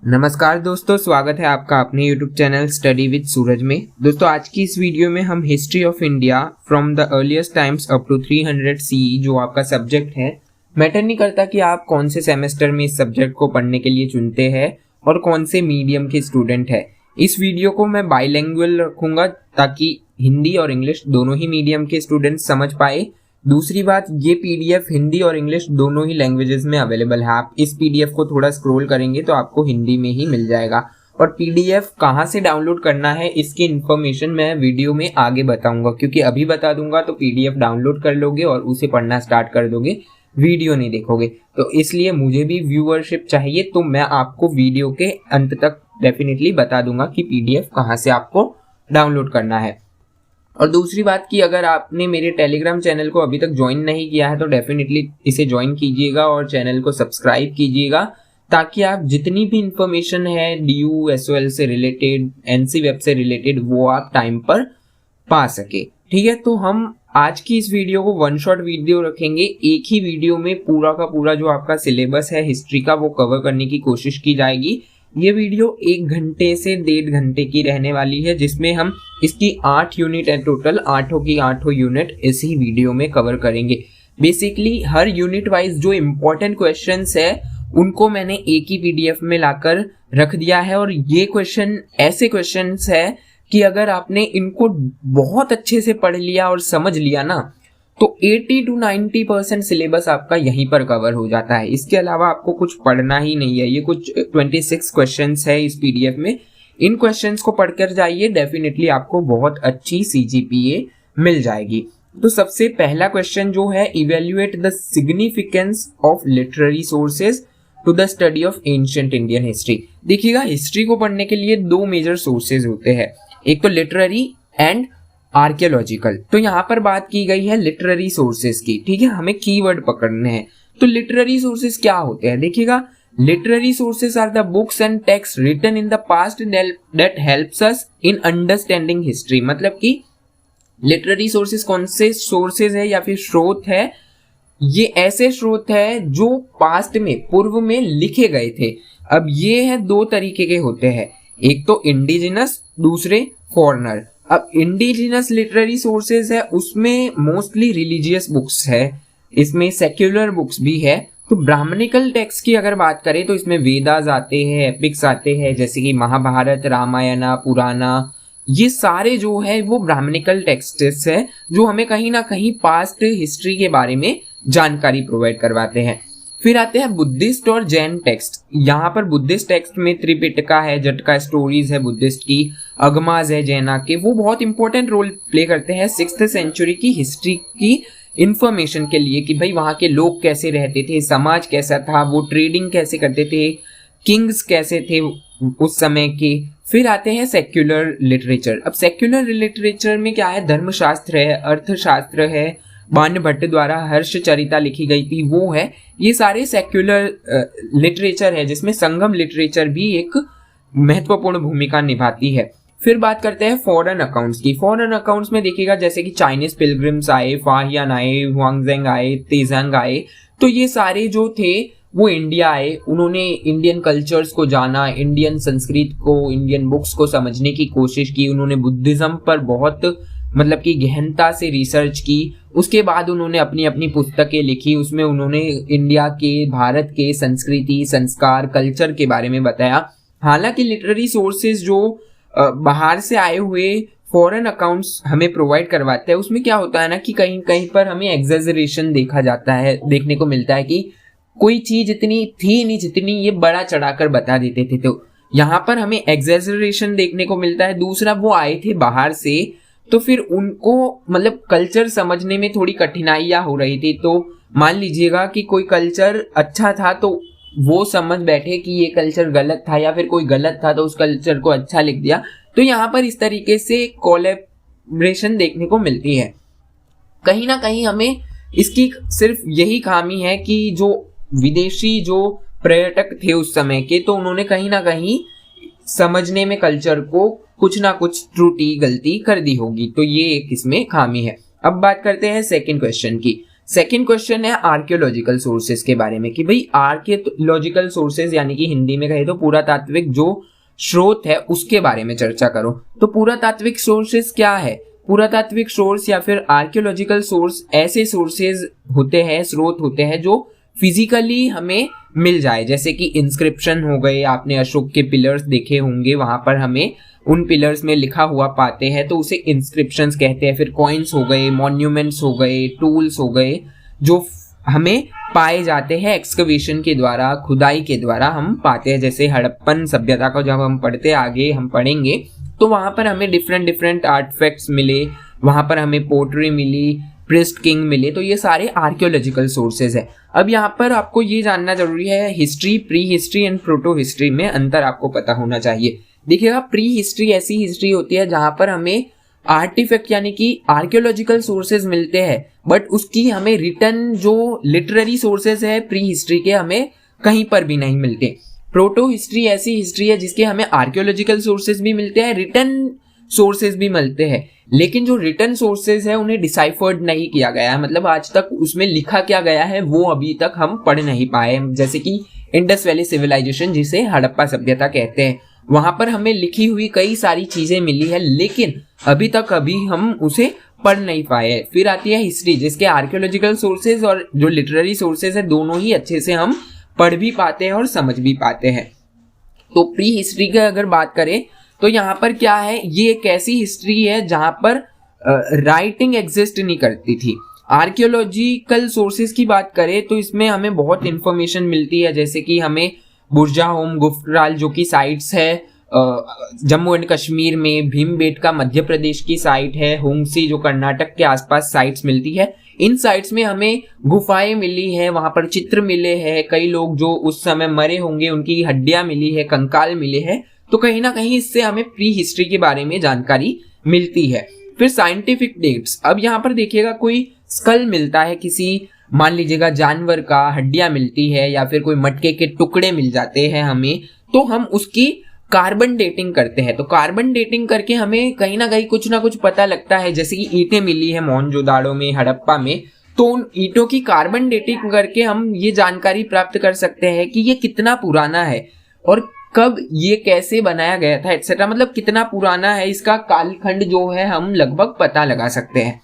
नमस्कार दोस्तों, स्वागत है आपका अपने YouTube channel study with Suraj में। दोस्तों आज की इस वीडियो में हम history of India from the earliest times up to 300 CE जो आपका सब्जेक्ट है, मैटर नहीं करता कि आप कौन से सेमेस्टर में इस सब्जेक्ट को पढ़ने के लिए चुनते हैं और कौन से मीडियम के स्टूडेंट है। इस वीडियो को मैं बाइलैंग्वेज रखूंगा ताकि हिंदी और इंग्लिश दोनों ही मीडियम के स्टूडेंट समझ पाए। दूसरी बात, ये पीडीएफ हिंदी और इंग्लिश दोनों ही लैंग्वेजेस में अवेलेबल है। आप इस पीडीएफ को थोड़ा स्क्रॉल करेंगे तो आपको हिंदी में ही मिल जाएगा। और पीडीएफ कहाँ से डाउनलोड करना है इसकी इन्फॉर्मेशन मैं वीडियो में आगे बताऊंगा, क्योंकि अभी बता दूंगा तो पीडीएफ डाउनलोड कर लोगे और उसे पढ़ना स्टार्ट कर दोगे, वीडियो नहीं देखोगे। तो इसलिए मुझे भी व्यूअरशिप चाहिए, तो मैं आपको वीडियो के अंत तक डेफिनेटली बता दूंगा कि पीडीएफ कहाँ से आपको डाउनलोड करना है। और दूसरी बात कि अगर आपने मेरे टेलीग्राम चैनल को अभी तक ज्वाइन नहीं किया है तो डेफिनेटली इसे ज्वाइन कीजिएगा और चैनल को सब्सक्राइब कीजिएगा, ताकि आप जितनी भी इंफॉर्मेशन है DU SOL से रिलेटेड, NC वेब से रिलेटेड, वो आप टाइम पर पा सके। ठीक है, तो हम आज की इस वीडियो को वन शॉट वीडियो रखेंगे। एक ही वीडियो में पूरा का पूरा जो आपका सिलेबस है हिस्ट्री का वो कवर करने की कोशिश की जाएगी। ये वीडियो 1 घंटे से 1.5 घंटे की रहने वाली है, जिसमें हम इसकी 8 यूनिट है, टोटल 8 की 8 यूनिट इसी वीडियो में कवर करेंगे। बेसिकली हर यूनिट वाइज जो इम्पोर्टेंट क्वेश्चंस है उनको मैंने एक ही पीडीएफ में लाकर रख दिया है। और ये क्वेश्चन ऐसे क्वेश्चंस है कि अगर आपने इनको बहुत अच्छे से पढ़ लिया और समझ लिया ना, तो 80 to 90% सिलेबस आपका यहीं पर कवर हो जाता है। इसके अलावा आपको कुछ पढ़ना ही नहीं है। ये कुछ 26 क्वेश्चंस है इस पीडीएफ में। इन क्वेश्चंस को पढ़कर जाइए, डेफिनेटली आपको बहुत अच्छी CGPA मिल जाएगी। तो सबसे पहला क्वेश्चन जो है, evaluate the significance of literary sources to the study of ancient Indian history. देखिएगा, हिस्ट्री को पढ़ने के लिए 2 मेजर सोर्सेज होते हैं, एक तो लिटरेरी एंड आर्कियोलॉजिकल। तो यहाँ पर बात की गई है लिटरेरी सोर्सेज की। ठीक है, हमें कीवर्ड पकड़ने हैं। तो लिटरेरी सोर्सेज क्या होते हैं? देखिएगा, literary sources are the books and text written in the past that helps us in understanding history. मतलब कि लिटरेरी सोर्सेज कौन से सोर्सेज है या फिर स्रोत है? ये ऐसे स्रोत है जो पास्ट में, पूर्व में लिखे गए थे। अब ये है 2 तरीके के होते हैं, एक तो इंडिजिनस, दूसरे फॉरेनर। अब इंडिजिनस लिटरेरी सोर्सेज है, उसमें मोस्टली रिलीजियस बुक्स है, इसमें सेक्युलर बुक्स भी है। तो ब्राह्मणिकल टेक्स्ट की अगर बात करें तो इसमें वेदास आते हैं, एपिक्स आते हैं, जैसे कि महाभारत, रामायणा, पुराना, ये सारे जो है वो ब्राह्मणिकल टेक्स्ट्स है जो हमें कहीं ना कहीं पास्ट हिस्ट्री के बारे में जानकारी प्रोवाइड करवाते हैं। फिर आते हैं बुद्धिस्ट और जैन टेक्स्ट। यहाँ पर बुद्धिस्ट टेक्स्ट में त्रिपिटका है, जटका स्टोरीज है बुद्धिस्ट की, अगमाज है जैना के, वो बहुत इंपॉर्टेंट रोल प्ले करते हैं 6th सेंचुरी की हिस्ट्री की इंफॉर्मेशन के लिए, कि भाई वहाँ के लोग कैसे रहते थे, समाज कैसा था, वो ट्रेडिंग कैसे करते थे, किंग्स कैसे थे उस समय के। फिर आते हैं सेक्युलर लिटरेचर। अब सेक्युलर लिटरेचर में क्या है? धर्मशास्त्र है, अर्थशास्त्र है, बाण भट्ट द्वारा हर्ष चरिता लिखी गई थी, वो है। ये सारे सेक्युलर लिटरेचर है, जिसमें संगम लिटरेचर भी एक महत्वपूर्ण भूमिका निभाती है। फिर बात करते हैं फॉरेन अकाउंट्स की। फॉरेन अकाउंट्स में देखिएगा, जैसे कि चाइनीज पिलग्रिम्स आए, फाहियान आए, हुआंगजेंग आए, तेजंग आए, तो ये सारे जो थे वो इंडिया आए, उन्होंने इंडियन कल्चर्स को जाना, इंडियन संस्कृत को, इंडियन बुक्स को समझने की कोशिश की। उन्होंने बुद्धिज्म पर बहुत मतलब कि गहनता से रिसर्च की। उसके बाद उन्होंने अपनी अपनी पुस्तकें लिखी, उसमें उन्होंने इंडिया के, भारत के संस्कृति, संस्कार, कल्चर के बारे में बताया। हालांकि लिटरेरी सोर्सेज जो बाहर से आए हुए फॉरेन अकाउंट्स हमें प्रोवाइड करवाते हैं, उसमें क्या होता है ना कि कहीं कहीं पर हमें एग्जेजरेशन देखा जाता है, देखने को मिलता है कि कोई चीज इतनी थी नहीं जितनी ये बड़ा चढ़ाकर बता देते थे। तो यहाँ पर हमें एग्जेजरेशन देखने को मिलता है। दूसरा, वो आए थे बाहर से, तो फिर उनको मतलब कल्चर समझने में थोड़ी कठिनाइयां हो रही थी। तो मान लीजिएगा कि कोई कल्चर अच्छा था तो वो समझ बैठे कि ये कल्चर गलत था, या फिर कोई गलत था तो उस कल्चर को अच्छा लिख दिया। तो यहाँ पर इस तरीके से कोलैबोरेशन देखने को मिलती है। कहीं ना कहीं हमें इसकी सिर्फ यही खामी है कि जो विदेशी जो पर्यटक थे उस समय के, तो उन्होंने कहीं ना कहीं समझने में कल्चर को कुछ ना कुछ त्रुटि, गलती कर दी होगी। तो ये एक इसमें खामी है। अब बात करते हैं सेकंड क्वेश्चन की। सेकंड क्वेश्चन है आर्कियोलॉजिकल सोर्सेज के बारे में कि भाई आर्कियोलॉजिकल सोर्सेज यानी कि हिंदी में कहे तो पुरातात्विक जो स्रोत है उसके बारे में चर्चा करो। तो पुरातात्विक सोर्सेज क्या है? पुरातात्विक सोर्स या फिर आर्कियोलॉजिकल सोर्स ऐसे सोर्सेज होते हैं, स्रोत होते हैं जो फिजिकली हमें मिल जाए, जैसे कि इंस्क्रिप्शन हो गए, आपने अशोक के पिलर्स देखे होंगे, वहां पर हमें उन पिलर्स में लिखा हुआ पाते हैं तो उसे इंस्क्रिप्शंस कहते हैं। फिर कॉइन्स हो गए, मॉन्यूमेंट्स हो गए, टूल्स हो गए जो हमें पाए जाते हैं एक्सकवेशन के द्वारा, खुदाई के द्वारा हम पाते हैं। जैसे हड़प्पन सभ्यता को जब हम पढ़ते आगे हम पढ़ेंगे तो वहां पर हमें डिफरेंट आर्टिफैक्ट्स मिले, वहां पर हमें पोर्ट्री मिली, प्रिस्ट किंग मिले, तो ये सारे आर्कियोलॉजिकल सोर्सेज है। अब यहाँ पर आपको ये जानना जरूरी है, history, pre history and proto history में अंतर आपको पता होना चाहिए। देखिएगा, प्री हिस्ट्री ऐसी हिस्ट्री होती है जहां पर हमें आर्टिफैक्ट यानी कि आर्कियोलॉजिकल सोर्सेज मिलते हैं, बट उसकी हमें रिटर्न जो लिटरेरी सोर्सेज है प्री हिस्ट्री के हमें कहीं पर भी नहीं मिलते। प्रोटो हिस्ट्री ऐसी हिस्ट्री है जिसके हमें आर्कियोलॉजिकल सोर्सेज भी मिलते हैं, रिटर्न सोर्सेज भी मिलते हैं, लेकिन जो रिटर्न सोर्सेज है उन्हें डिसाइफर्ड नहीं किया गया है, मतलब आज तक उसमें लिखा क्या गया है वो अभी तक हम पढ़ नहीं पाए। जैसे कि इंडस वैली सिविलाइजेशन जिसे हड़प्पा सभ्यता कहते हैं, वहां पर हमें लिखी हुई कई सारी चीजें मिली है लेकिन अभी तक हम उसे पढ़ नहीं पाए। फिर आती है हिस्ट्री जिसके आर्कियोलॉजिकल सोर्सेज और जो लिटरेरी सोर्सेज है दोनों ही अच्छे से हम पढ़ भी पाते हैं और समझ भी पाते हैं। तो प्री हिस्ट्री की अगर बात करें तो यहाँ पर क्या है, ये एक ऐसी हिस्ट्री है जहां पर राइटिंग एग्जिस्ट नहीं करती थी। आर्कियोलॉजिकल सोर्सेज की बात करें तो इसमें हमें बहुत इंफॉर्मेशन मिलती है, जैसे कि हमें बुर्जाहोम गुफ्राल जो कि साइट्स है जम्मू एंड कश्मीर में, भीमबेटका मध्य प्रदेश की साइट है, होंगसी जो कर्नाटक के आसपास साइट्स मिलती है। इन साइट्स में हमें गुफाएं मिली है, वहां पर चित्र मिले हैं, कई लोग जो उस समय मरे होंगे उनकी हड्डियां मिली है, कंकाल मिले हैं, तो कहीं ना कहीं इससे हमें प्री हिस्ट्री के बारे में जानकारी मिलती है। फिर साइंटिफिक डेट्स, अब यहाँ पर देखिएगा कोई स्कल मिलता है किसी, मान लीजिएगा जानवर का, हड्डियां मिलती है या फिर कोई मटके के टुकड़े मिल जाते हैं हमें, तो हम उसकी कार्बन डेटिंग करते हैं। तो कार्बन डेटिंग करके हमें कहीं ना कहीं कुछ ना कुछ पता लगता है, जैसे कि ईंटें मिली है मोहनजोदाड़ो में, हड़प्पा में, तो उन ईंटों की कार्बन डेटिंग करके हम ये जानकारी प्राप्त कर सकते हैं कि ये कितना पुराना है और कब ये कैसे बनाया गया था एक्सेट्रा, मतलब कितना पुराना है, इसका कालखंड जो है हम लगभग पता लगा सकते हैं।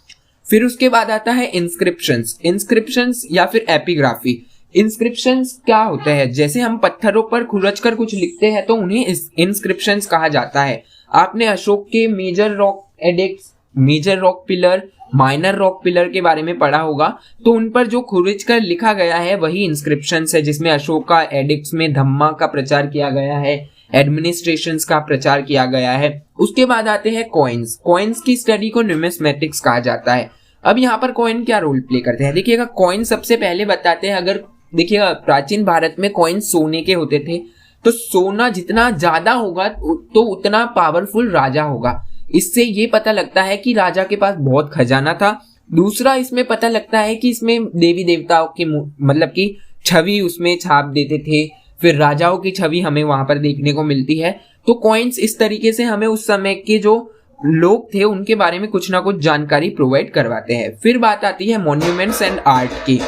फिर उसके बाद आता है इंस्क्रिप्शंस या फिर एपिग्राफी। इंस्क्रिप्शंस क्या होते हैं, जैसे हम पत्थरों पर खुरच कर कुछ लिखते हैं तो उन्हें इंस्क्रिप्शंस कहा जाता है। आपने अशोक के major rock edicts, major rock pillar, minor rock pillar के बारे में पढ़ा होगा, तो उन पर जो खुरच कर लिखा गया है वही इंस्क्रिप्शंस है, जिसमें अशोक का एडिक्ट्स में धम्मा का प्रचार किया गया है, एडमिनिस्ट्रेशंस का प्रचार किया गया है। उसके बाद आते हैं कॉइन्स की स्टडी को न्यूमिस्मेटिक्स कहा जाता है। अब यहाँ पर कॉइन क्या रोल प्ले करते हैं, देखिएगा कॉइन सबसे पहले बताते हैं, अगर देखिएगा प्राचीन भारत में कॉइन सोने के होते थे, तो सोना जितना ज्यादा होगा तो उतना पावरफुल राजा होगा। इससे ये पता लगता है कि राजा के पास बहुत खजाना था। दूसरा इसमें पता लगता है कि इसमें देवी देवताओं की मतलब की छवि उसमें छाप देते थे, फिर राजाओं की छवि हमें वहां पर देखने को मिलती है। तो कॉइन्स इस तरीके से हमें उस समय के जो लोग थे उनके बारे में कुछ ना कुछ जानकारी प्रोवाइड करवाते हैं। फिर बात आती है मॉन्यूमेंट्स एंड आर्ट की।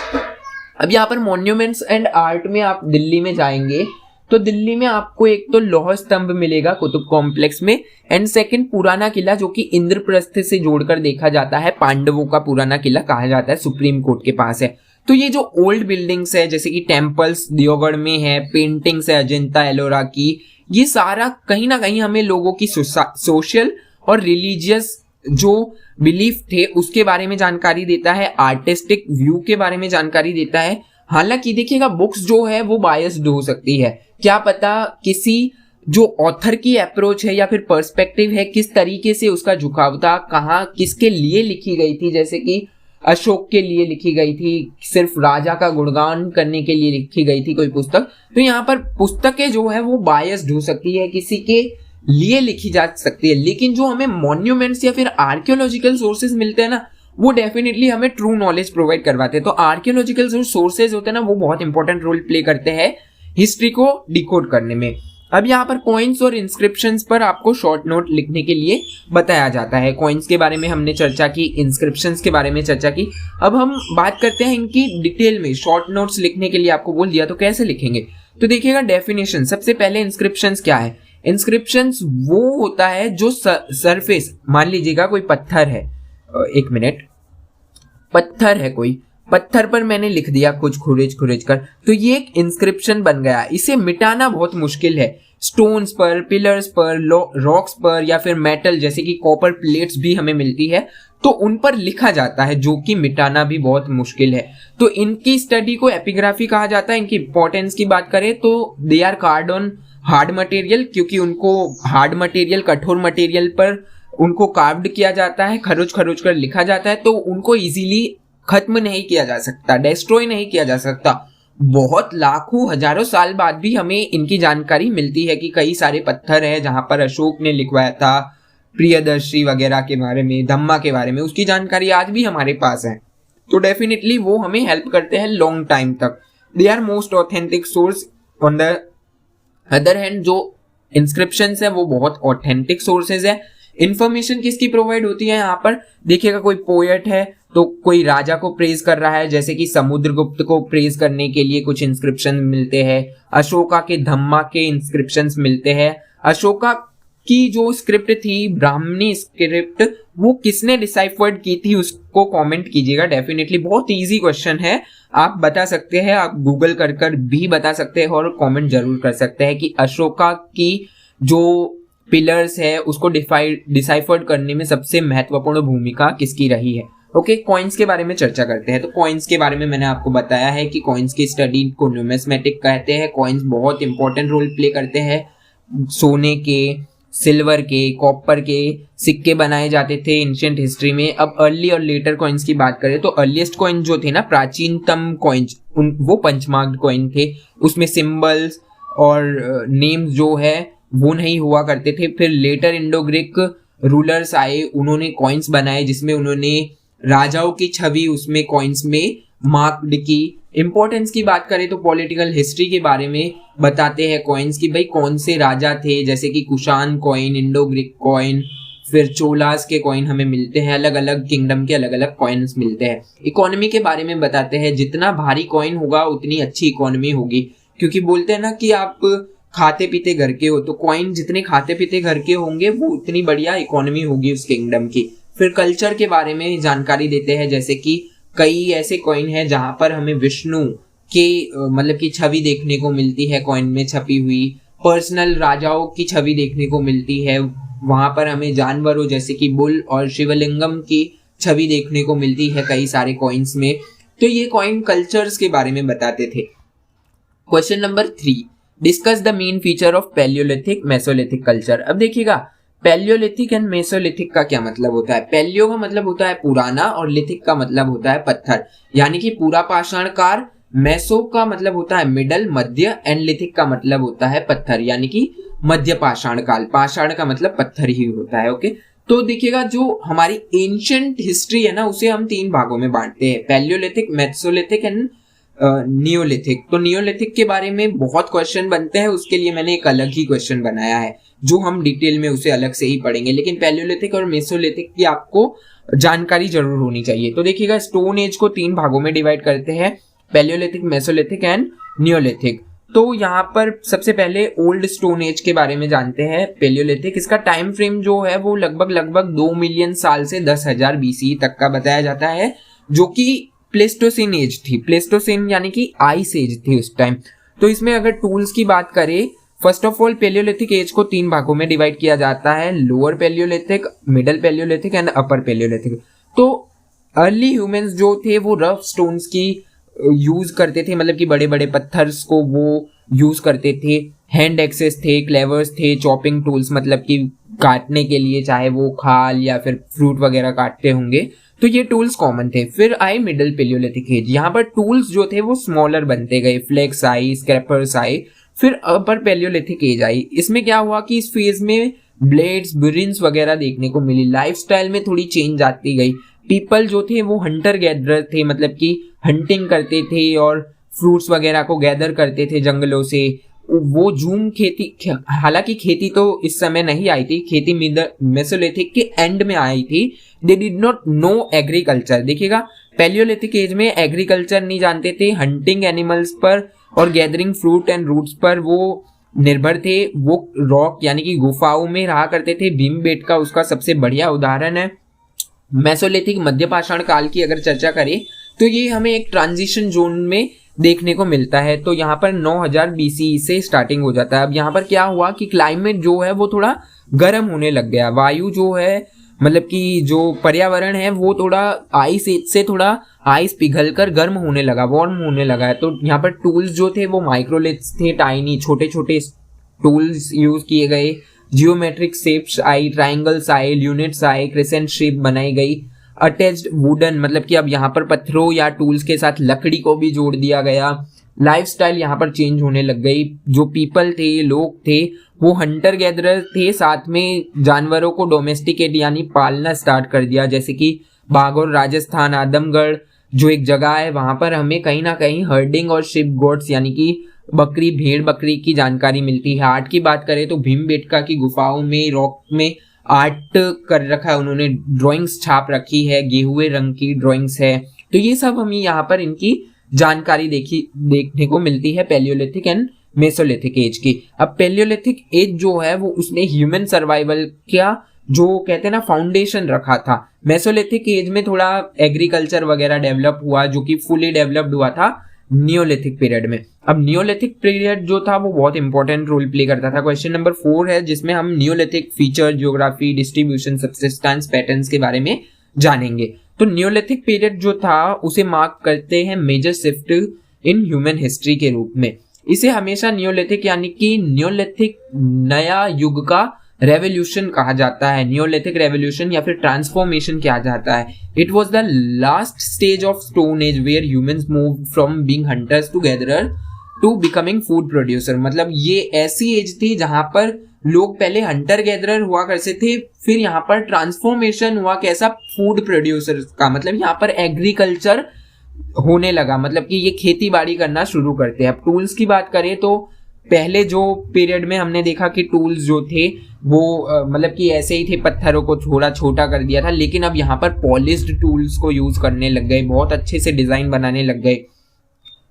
अब यहाँ पर मॉन्यूमेंट्स एंड आर्ट में आप दिल्ली में जाएंगे तो दिल्ली में आपको एक तो लौह स्तंभ मिलेगा कुतुब कॉम्प्लेक्स में, एंड सेकंड पुराना किला जो कि इंद्रप्रस्थ से जोड़कर देखा जाता है, पांडवों का पुराना किला कहा जाता है, सुप्रीम कोर्ट के पास है। तो ये जो ओल्ड बिल्डिंग्स है जैसे कि टेम्पल्स दियोगढ़ में है, पेंटिंग्स है अजंता एलोरा की, ये सारा कहीं ना कहीं हमें लोगों की सोशल और रिलीजियस जो बिलीफ थे उसके बारे में जानकारी देता है, आर्टिस्टिक व्यू के बारे में जानकारी देता है। हालांकि देखिएगा बुक्स जो है वो बायस्ड हो सकती है, क्या पता किसी जो ऑथर की अप्रोच है या फिर पर्सपेक्टिव है, किस तरीके से उसका झुकाव था, कहाँ किसके लिए लिखी गई थी, जैसे कि अशोक के लिए लिखी गई थी, सिर्फ राजा का गुणगान करने के लिए लिखी गई थी कोई पुस्तक, तो यहाँ पर पुस्तकें जो है वो बायस्ड हो सकती है, किसी के लिए लिखी जा सकती है। लेकिन जो हमें मॉन्यूमेंट्स या फिर आर्कियोलॉजिकल सोर्सेज मिलते हैं ना, वो डेफिनेटली हमें ट्रू नॉलेज प्रोवाइड करवाते हैं। तो आर्कियोलॉजिकल जो सोर्सेज होते हैं ना वो बहुत इंपॉर्टेंट रोल प्ले करते हैं हिस्ट्री को डिकोड करने में। अब यहाँ पर कॉइन्स और इंस्क्रिप्शंस पर आपको शॉर्ट नोट लिखने के लिए बताया जाता है। कॉइन्स के बारे में हमने चर्चा की, इंस्क्रिप्शंस के बारे में चर्चा की। अब हम बात करते हैं इनकी डिटेल में। शॉर्ट नोट्स लिखने के लिए आपको बोल दिया तो कैसे लिखेंगे, तो देखिएगा डेफिनेशन। सबसे पहले इंस्क्रिप्शंस क्या है? इंस्क्रिप्शंस वो होता है जो सरफेस, मान लीजिएगा कोई पत्थर है, एक मिनट, पत्थर है, कोई पत्थर पर मैंने लिख दिया कुछ खुरेज खुरेज कर, तो ये एक इंस्क्रिप्शन बन गया। इसे मिटाना बहुत मुश्किल है। स्टोन्स पर, पिलर्स पर, रॉक्स पर या फिर मेटल जैसे कि कॉपर प्लेट्स भी हमें मिलती है, तो उन पर लिखा जाता है, जो कि मिटाना भी बहुत मुश्किल है। तो इनकी स्टडी को एपिग्राफी कहा जाता है। इनकी इंपॉर्टेंस की बात करें तो they are carved on hard material, क्योंकि उनको हार्ड मटेरियल, कठोर मटेरियल पर उनको कार्व्ड किया जाता है, खरोच खरोच कर लिखा जाता है, तो उनको इजीली खत्म नहीं किया जा सकता, डिस्ट्रॉय नहीं किया जा सकता। बहुत लाखों हजारों साल बाद भी हमें इनकी जानकारी मिलती है कि कई सारे पत्थर है जहां पर अशोक ने लिखवाया था प्रियदर्शी वगैरह के बारे में, धम्मा के बारे में, उसकी जानकारी आज भी हमारे पास है। तो डेफिनेटली वो हमें हेल्प करते हैं लॉन्ग टाइम तक। They are most authentic source. On the other hand जो इंस्क्रिप्शंस है वो बहुत ऑथेंटिक सोर्सेज है। इंफॉर्मेशन किसकी प्रोवाइड होती है यहाँ पर? देखिएगा कोई पोएट है तो कोई राजा को प्रेज कर रहा है, जैसे कि समुद्रगुप्त को प्रेज करने के लिए कुछ इंस्क्रिप्शन मिलते हैं। अशोका के धम्मा के इंस्क्रिप्शंस मिलते हैं। अशोका की जो स्क्रिप्ट थी, ब्राह्मणी स्क्रिप्ट, वो किसने डिसाइफर्ड की थी उसको कमेंट कीजिएगा। डेफिनेटली बहुत इजी क्वेश्चन है, आप बता सकते हैं, आप गूगल कर कर भी बता सकते हैं और कमेंट जरूर कर सकते हैं कि अशोका की जो पिलर्स है उसको डिसाइफर्ड करने में सबसे महत्वपूर्ण भूमिका किसकी रही है। ओके, कॉइन्स के बारे में चर्चा करते हैं। तो कॉइन्स के बारे में मैंने आपको बताया है कि कॉइन्स की स्टडी को न्यूमिस्मेटिक कहते हैं। कॉइन्स बहुत इंपॉर्टेंट रोल प्ले करते हैं। सोने के, सिल्वर के, कॉपर के सिक्के बनाए जाते थे एंशिएंट हिस्ट्री में। अब अर्ली और लेटर कॉइन्स की बात करें तो अर्लीस्ट कॉइन जो थे ना, प्राचीनतम कॉइन्स, वो पंचमार्क्ड कॉइन थे। उसमें सिंबल्स और नेम्स जो है वो नहीं हुआ करते थे। फिर लेटर इंडो ग्रीक रूलर्स आए, उन्होंने कॉइन्स बनाए जिसमें उन्होंने राजाओं की छवि उसमें कॉइन्स में मार्क्ड की। इंपॉर्टेंस की बात करें तो पॉलिटिकल हिस्ट्री के बारे में बताते हैं कॉइन्स की, भाई कौन से राजा थे, जैसे कि Kushan coin, Indo Greek coin, फिर चोलास के कॉइन हमें मिलते हैं। अलग अलग किंगडम के अलग अलग कॉइन्स मिलते हैं। इकोनॉमी के बारे में बताते हैं, जितना भारी कॉइन होगा उतनी अच्छी इकोनॉमी होगी, क्योंकि बोलते हैं ना कि आप खाते पीते घर के हो, तो कॉइन जितने खाते पीते घर के होंगे वो उतनी बढ़िया इकोनॉमी होगी उस किंगडम की। फिर कल्चर के बारे में जानकारी देते हैं, जैसे कि कई ऐसे कॉइन हैं जहां पर हमें विष्णु के मतलब की छवि देखने को मिलती है कॉइन में छपी हुई। पर्सनल राजाओं की छवि देखने को मिलती है, वहां पर हमें जानवरों जैसे कि बुल और शिवलिंगम की छवि देखने को मिलती है कई सारे कॉइन्स में। तो ये कॉइन कल्चर्स के बारे में बताते थे। Question number 3, discuss the main feature of Palaeolithic Mesolithic culture. अब देखिएगा पैलियोलिथिक एंड मेसोलिथिक का क्या मतलब होता है। पैलियो का मतलब होता है पुराना और लिथिक का मतलब होता है पत्थर, यानी कि पूरा पाषाण काल। मेसो का मतलब होता है मिडल, मध्य, एंड लिथिक का मतलब होता है पत्थर, यानी कि मध्य पाषाण काल। पाषाण का मतलब पत्थर ही होता है। ओके, तो देखिएगा जो हमारी एंशिएंट हिस्ट्री है ना, उसे हम 3 भागों में बांटते हैं, पैलियोलिथिक, मेसोलिथिक एंड नियोलिथिक। तो नियोलिथिक के बारे में बहुत क्वेश्चन बनते हैं, उसके लिए मैंने एक अलग ही क्वेश्चन बनाया है जो हम डिटेल में उसे अलग से ही पढ़ेंगे। लेकिन पैलियोलिथिक और मेसोलिथिक की आपको जानकारी जरूर होनी चाहिए। तो देखिएगा स्टोन एज को 3 भागों में डिवाइड करते हैं, पैलियोलिथिक, मेसोलिथिक एंड नियोलिथिक। तो यहाँ पर सबसे पहले ओल्ड स्टोन एज के बारे में जानते हैं, पैलियोलिथिक। इसका टाइम फ्रेम जो है वो लगभग 2 मिलियन साल से 10,000 BC तक का बताया जाता है, जो कि प्लेस्टोसिन एज थी। प्लेस्टोसिन यानी कि आइस एज थी उस टाइम। तो इसमें अगर टूल्स की बात करें, first of all palaeolithic age को 3 भागों में डिवाइड किया जाता है, lower palaeolithic, middle palaeolithic and upper palaeolithic. तो अर्ली ह्यूमंस जो थे वो रफ स्टोन्स की यूज करते थे, मतलब कि बड़े बड़े पत्थर्स को वो यूज करते थे। हैंड एक्सेस थे, क्लेवर्स थे, चॉपिंग टूल्स मतलब कि काटने के लिए, चाहे वो खाल या फिर फ्रूट वगैरह काटते होंगे, तो ये टूल्स कॉमन थे। फिर आए मिडिल पैलियोलिथिक एज, यहाँ पर टूल्स जो थे वो स्मॉलर बनते गए, फ्लेक्स आई, स्क्रैपर्स आए। फिर अपर पैलियोलिथिक एज आई। इसमें क्या हुआ कि इस फेज में ब्लेड्स, बुरिन्स वगैरह देखने को मिली। लाइफस्टाइल में थोड़ी चेंज आती गई। पीपल जो थे वो हंटर गैदरर थे, मतलब कि हंटिंग करते थे और फ्रूट्स वगैरह को गैदर करते थे जंगलों से। वो जूम खेती, हालांकि खेती तो इस समय नहीं आई थी, खेती मेसोलिथिक के एंड में आई थी। They did not know agriculture. देखिएगा, पैलियोलिथिक एज में एग्रीकल्चर नहीं जानते थे, हंटिंग एनिमल्स पर और गैदरिंग फ्रूट एंड रूट्स पर वो निर्भर थे। वो रॉक यानी कि गुफाओं में रहा करते थे। भीमबेटका उसका सबसे बढ़िया उदाहरण है। मेसोलिथिक मध्य पाषाण काल की अगर चर्चा करें तो ये हमें एक ट्रांजिशन जोन में देखने को मिलता है। तो यहाँ पर 9000 BCE से स्टार्टिंग हो जाता है। अब यहाँ पर क्या हुआ कि क्लाइमेट जो है वो थोड़ा गर्म होने लग गया। वायु जो है, मतलब कि जो पर्यावरण है वो थोड़ा आइस एज से थोड़ा आइस पिघलकर गर्म होने लगा, वार्म होने लगा है। तो यहाँ पर टूल्स जो थे वो माइक्रोलिथ्स थे, टाइनी छोटे छोटे टूल्स यूज किए गए। जियोमेट्रिक शेप्स आई, ट्राइंगल्स आए, यूनिट्स आए, क्रिसेंट शेप बनाई गई। अटैच्ड वुडन, मतलब कि अब यहाँ पर पत्थरों या टूल्स के साथ लकड़ी को भी जोड़ दिया गया। लाइफस्टाइल यहाँ पर चेंज होने लग गई। जो पीपल थे, लोग थे, वो हंटर गैदरर थे, साथ में जानवरों को डोमेस्टिकेट यानी पालना स्टार्ट कर दिया। जैसे कि बागौर राजस्थान, आदमगढ़ जो एक जगह है, वहां पर हमें कहीं ना कहीं हर्डिंग और शिप गोट्स यानी कि बकरी, भेड़ बकरी की जानकारी मिलती है। आर्ट की बात करें तो भीमबेटका की गुफाओं में, रॉक में आर्ट कर रखा है उन्होंने, ड्राइंग्स छाप रखी है, गेहुए रंग की ड्राइंग्स है। तो ये सब हमें यहाँ पर इनकी जानकारी देखने को मिलती है पैलियोलिथिक एंड मेसोलिथिक एज की। अब पैलियोलिथिक एज जो है वो उसने ह्यूमन सर्वाइवल का जो कहते हैं ना फाउंडेशन रखा था। मेसोलिथिक एज में थोड़ा एग्रीकल्चर वगैरह डेवलप हुआ, जो कि फुली डेवलप्ड हुआ था नियोलिथिक पीरियड में। अब नियोलिथिक पीरियड जो था वो बहुत इंपॉर्टेंट रोल प्ले करता था। क्वेश्चन नंबर 4 है जिसमें हम Neolithic feature, geography, distribution, subsistence patterns के बारे में जानेंगे। तो नियोलिथिक पीरियड जो था उसे मार्क करते हैं major shift in human history के रूप में। इसे हमेशा नियोलिथिक यानी कि नियोलिथिक नया युग का रेवोल्यूशन कहा जाता है, नियोलिथिक रेवोल्यूशन या फिर ट्रांसफॉर्मेशन कहा जाता है। It was the last stage of stone age where humans moved from being hunters to gatherer to becoming food producer. मतलब ये ऐसी एज थी जहां पर लोग पहले हंटर गैदरर हुआ करते थे, फिर यहाँ पर ट्रांसफॉर्मेशन हुआ कैसा, फूड प्रोड्यूसर का। मतलब यहाँ पर एग्रीकल्चर होने लगा, मतलब कि ये खेती बाड़ी करना शुरू करते हैं। अब टूल्स की बात करें तो पहले जो पीरियड में हमने देखा कि टूल्स जो थे वो मतलब कि ऐसे ही थे, पत्थरों को थोड़ा छोटा कर दिया था। लेकिन अब यहाँ पर पॉलिश्ड टूल्स को यूज करने लग गए, बहुत अच्छे से डिजाइन बनाने लग गए।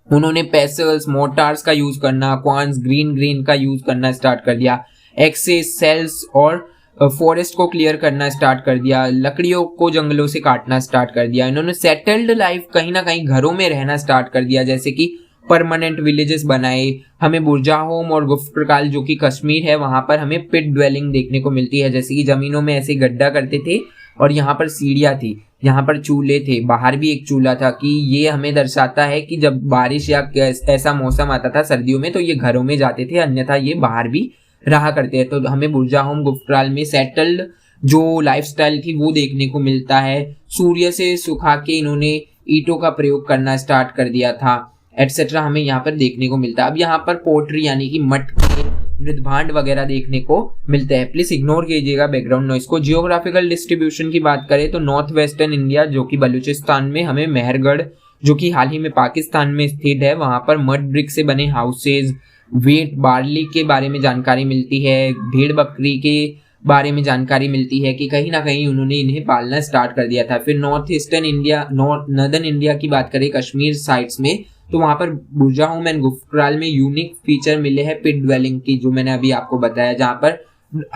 उन्होंने पेसल्स, मोटार्स का यूज करना, क्वांस, ग्रीन का यूज करना स्टार्ट कर दिया। एक्सेस, सेल्स और फॉरेस्ट को क्लियर करना स्टार्ट कर दिया। लकड़ियों को जंगलों से काटना स्टार्ट कर दिया। इन्होंने सेटल्ड लाइफ, कहीं ना कहीं घरों में रहना स्टार्ट कर दिया, जैसे कि परमानेंट विलेजेस बनाए। हमें बुर्जाहोम और गुफ्तकाल जो कि कश्मीर है वहां पर हमें पिट ड्वेलिंग देखने को मिलती है, जैसे कि जमीनों में ऐसे गड्ढा करते थे और यहाँ पर सीढ़ियाँ थी, यहाँ पर चूल्हे थे, बाहर भी एक चूल्हा था। कि ये हमें दर्शाता है कि जब बारिश या ऐसा मौसम आता था सर्दियों में तो ये घरों में जाते थे, अन्यथा ये बाहर भी रहा करते हैं। तो हमें बुर्जाहोम गुफ्तकाल में सेटल्ड जो लाइफस्टाइल थी वो देखने को मिलता है। सूर्य से सुखा के इन्होंने ईंटों का प्रयोग करना स्टार्ट कर दिया था, एटसेट्रा हमें यहाँ पर देखने को मिलता है। अब यहाँ पर पोट्री यानी कि मटके, मृदभांड वगैरह देखने को मिलते हैं। प्लीज इग्नोर कीजिएगा बैकग्राउंड नॉइस को। जियोग्राफिकल डिस्ट्रीब्यूशन की बात करें तो नॉर्थ वेस्टर्न इंडिया जो कि बलूचिस्तान में हमें मेहरगढ़ जो कि हाल ही में पाकिस्तान में स्थित है, वहां पर मड ब्रिक से बने हाउसेज, वेट, बार्ली के बारे में जानकारी मिलती है, भेड़ बकरी के बारे में जानकारी मिलती है कि कहीं ना कहीं उन्होंने इन्हें पालना स्टार्ट कर दिया था। फिर north eastern India, northern India की बात करें कश्मीर साइड्स में, तो वहां पर बुर्जाहोम एंड गुफ्तकाल में यूनिक फीचर मिले हैं पिट ड्वेलिंग की, जो मैंने अभी आपको बताया, जहां पर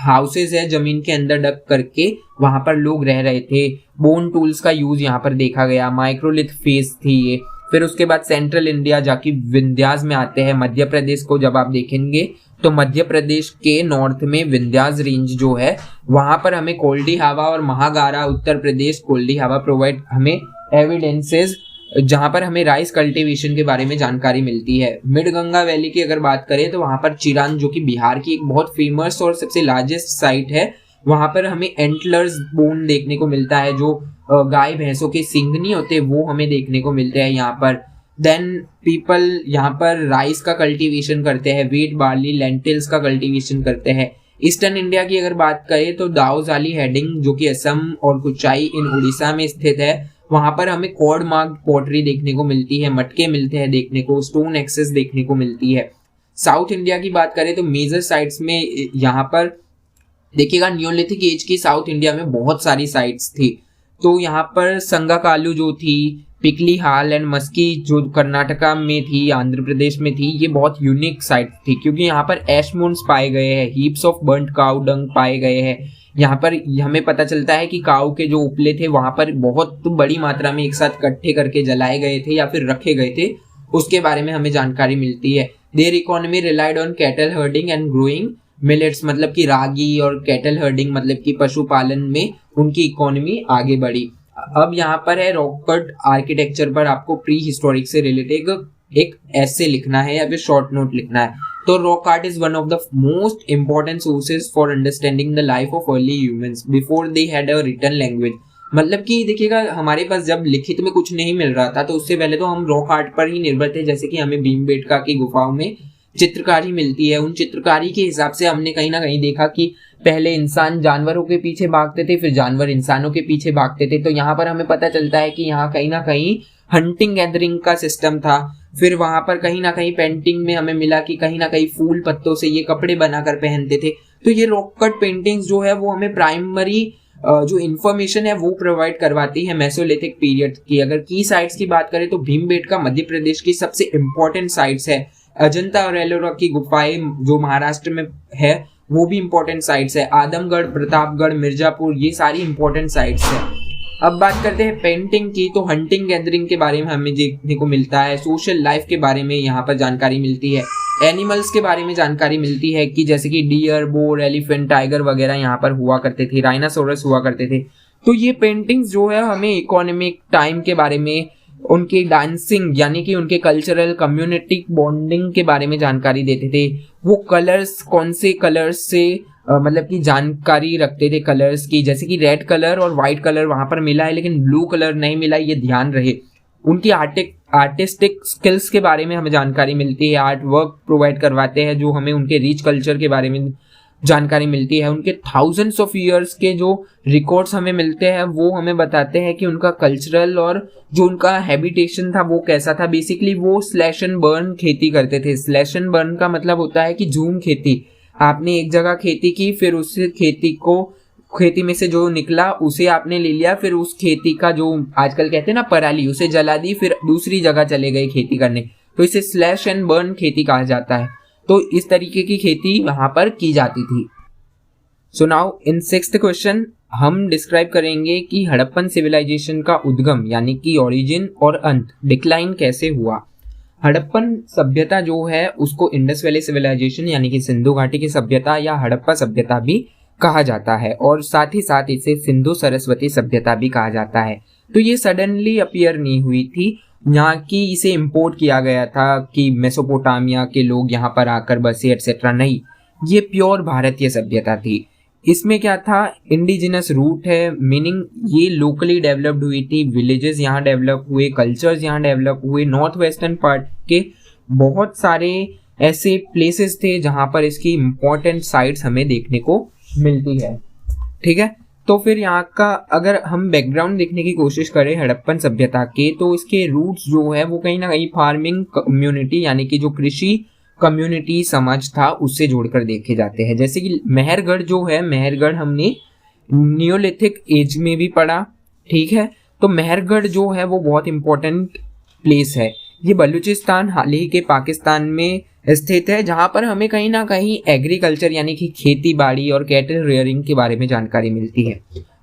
हाउसेज है जमीन के अंदर डक करके वहां पर लोग रह रहे थे। बोन टूल्स का यूज यहाँ पर देखा गया। माइक्रोलिथ फेज थी ये। फिर उसके बाद सेंट्रल इंडिया जाके विंध्यास में आते हैं। मध्य प्रदेश को जब आप देखेंगे तो मध्य प्रदेश के नॉर्थ में विंध्यास रेंज जो है वहां पर हमें कोल्डी हवा और महागारा, उत्तर प्रदेश कोल्डी हवा प्रोवाइड हमें एविडेंसेस, जहां पर हमें राइस कल्टीवेशन के बारे में जानकारी मिलती है। मिड गंगा वैली की अगर बात करें तो वहां पर चिरान जो कि बिहार की एक बहुत फेमस और सबसे लार्जेस्ट साइट है, वहां पर हमें एंटलर्स बोन देखने को मिलता है, जो गाय भैंसों के सींग नहीं होते वो हमें देखने को मिलते हैं यहाँ पर। देन पीपल यहाँ पर राइस का कल्टीवेशन करते हैं, वीट, बार्ली, लेंटिल्स का कल्टीवेशन करते हैं। ईस्टर्न इंडिया की अगर बात करें तो दाऊजाली हेडिंग जो कि असम और कुचाई इन उड़ीसा में स्थित है, वहां पर हमें कॉर्ड मार्क्ड पॉटरी देखने को मिलती है, मटके मिलते हैं देखने को, स्टोन एक्सेस देखने को मिलती है। साउथ इंडिया की बात करें तो मेजर साइट्स में यहाँ पर देखिएगा नियोलिथिक एज की साउथ इंडिया में बहुत सारी साइट्स थी। तो यहाँ पर संगाकालू जो थी, पिकली हाल एंड मस्की जो कर्नाटका में थी, आंध्र प्रदेश में थी, ये बहुत यूनिक साइट थी क्योंकि यहाँ पर एशमोन्स पाए गए हैं, heaps of burnt cow dung पाए गए हैं। यहाँ पर हमें पता चलता है कि काऊ के जो उपले थे वहां पर बहुत बड़ी मात्रा में एक साथ इकट्ठे करके जलाए गए थे या फिर रखे गए थे, उसके बारे में हमें जानकारी मिलती है। There economy relied on cattle herding and growing millets, मतलब कि रागी, और कैटल हर्डिंग मतलब कि पशुपालन में उनकी इकोनॉमी आगे बढ़ी। अब यहाँ पर है रॉक कट आर्किटेक्चर पर आपको प्री हिस्टोरिक से रिलेटेड एक ऐसे लिखना है या फिर शॉर्ट नोट लिखना है। तो rock art is one of the most important sources for understanding the life of early humans before they had a written language. मतलब कि देखिएगा हमारे पास जब लिखित में कुछ नहीं मिल रहा था तो उससे पहले तो हम रॉक आर्ट पर ही निर्भर थे। जैसे कि हमें भीमबेटका की गुफाओं में चित्रकारी मिलती है, उन चित्रकारी के हिसाब से हमने कहीं ना कहीं देखा कि पहले इंसान जानवरों के पीछे भागते थे, फिर जानवर इंसानों के पीछे भागते थे। तो यहाँ पर हमें पता चलता है कि यहाँ कहीं ना कहीं हंटिंग गैदरिंग का सिस्टम था। फिर वहां पर कहीं ना कहीं पेंटिंग में हमें मिला कि कहीं ना कहीं फूल पत्तों से ये कपड़े बनाकर पहनते थे। तो ये रॉक कट पेंटिंग्स जो है वो हमें प्राइमरी जो इन्फॉर्मेशन है वो प्रोवाइड करवाती है मेसोलिथिक पीरियड की। अगर की साइट्स की बात करें तो भीमबेटका मध्य प्रदेश की सबसे इंपॉर्टेंट साइट्स है। अजंता और एलोरा की गुफाएं जो महाराष्ट्र में है वो भी इंपॉर्टेंट साइट्स है। आदमगढ़, प्रतापगढ़, मिर्जापुर, ये सारी इंपॉर्टेंट साइट्स है। अब बात करते हैं पेंटिंग की, तो हंटिंग गैदरिंग के बारे में हमें देखने को मिलता है। सोशल लाइफ के बारे में यहाँ पर जानकारी मिलती है। एनिमल्स के बारे में जानकारी मिलती है कि जैसे कि डियर, बोर, एलिफेंट, टाइगर वगैरह यहाँ पर हुआ करते थे, राइनासोरस हुआ करते थे। तो ये पेंटिंग्स जो है हमें इकोनॉमिक टाइम के बारे में, उनके डांसिंग यानी कि उनके कल्चरल कम्युनिटी बॉन्डिंग के बारे में जानकारी देते थे। वो कलर्स, कौन से कलर्स से मतलब कि जानकारी रखते थे कलर्स की, जैसे कि रेड कलर और वाइट कलर वहां पर मिला है लेकिन ब्लू कलर नहीं मिला, ये ध्यान रहे। उनकी आर्टिस्टिक स्किल्स के बारे में हमें जानकारी मिलती है। आर्ट वर्क प्रोवाइड करवाते हैं जो हमें उनके रिच कल्चर के बारे में जानकारी मिलती है। उनके थाउजेंड्स ऑफ ईयर्स के जो रिकॉर्ड्स हमें मिलते हैं वो हमें बताते हैं कि उनका कल्चरल और जो उनका हैबिटेशन था वो कैसा था। बेसिकली वो स्लैश एंड बर्न खेती करते थे। स्लैश एंड बर्न का मतलब होता है कि झूम खेती। आपने एक जगह खेती की, फिर उस खेती में से जो निकला उसे आपने ले लिया, फिर उस खेती का जो आजकल कहते हैं ना पराली, उसे जला दी, फिर दूसरी जगह चले गए खेती करने। तो इसे स्लैश एंड बर्न खेती कहा जाता है। तो इस तरीके की खेती वहां पर की जाती थी। So now in sixth question हम डिस्क्राइब करेंगे कि हड़प्पन सिविलाइजेशन का उद्गम यानी कि ओरिजिन और अंत, डिक्लाइन कैसे हुआ। हड़प्पन सभ्यता जो है उसको इंडस वैली सिविलाइजेशन यानी कि सिंधु घाटी की सभ्यता या हड़प्पा सभ्यता भी कहा जाता है, और साथ ही साथ इसे सिंधु सरस्वती सभ्यता भी कहा जाता है। तो ये सडनली अपीयर नहीं हुई थी, यहाँ की इसे इंपोर्ट किया गया था कि मेसोपोटामिया के लोग यहाँ पर आकर बसे एटसेट्रा, नहीं, ये प्योर भारतीय सभ्यता थी। इसमें क्या था, इंडिजिनस रूट है, मीनिंग ये लोकली डेवलप्ड हुई थी। विलेजेस यहाँ डेवलप हुए, कल्चर्स यहाँ डेवलप हुए। नॉर्थ वेस्टर्न पार्ट के बहुत सारे ऐसे प्लेसेस थे जहाँ पर इसकी इम्पोर्टेंट साइट्स हमें देखने को मिलती है। ठीक है, तो फिर यहाँ का अगर हम बैकग्राउंड देखने की कोशिश करें हड़प्पन सभ्यता के, तो इसके रूट्स जो है वो कहीं ना कहीं फार्मिंग कम्युनिटी यानी कि जो कृषि कम्युनिटी समाज था उससे जोड़कर देखे जाते हैं। जैसे कि मेहरगढ़ जो है, मेहरगढ़ हमने नियोलिथिक एज में भी पढ़ा। ठीक है, तो मेहरगढ़ जो है वो बहुत इंपॉर्टेंट प्लेस है। ये बलूचिस्तान हाल ही के पाकिस्तान में स्थित है, जहाँ पर हमें कहीं ना कहीं एग्रीकल्चर यानी कि खेती बाड़ी और कैटल रेयरिंग के बारे में जानकारी मिलती है।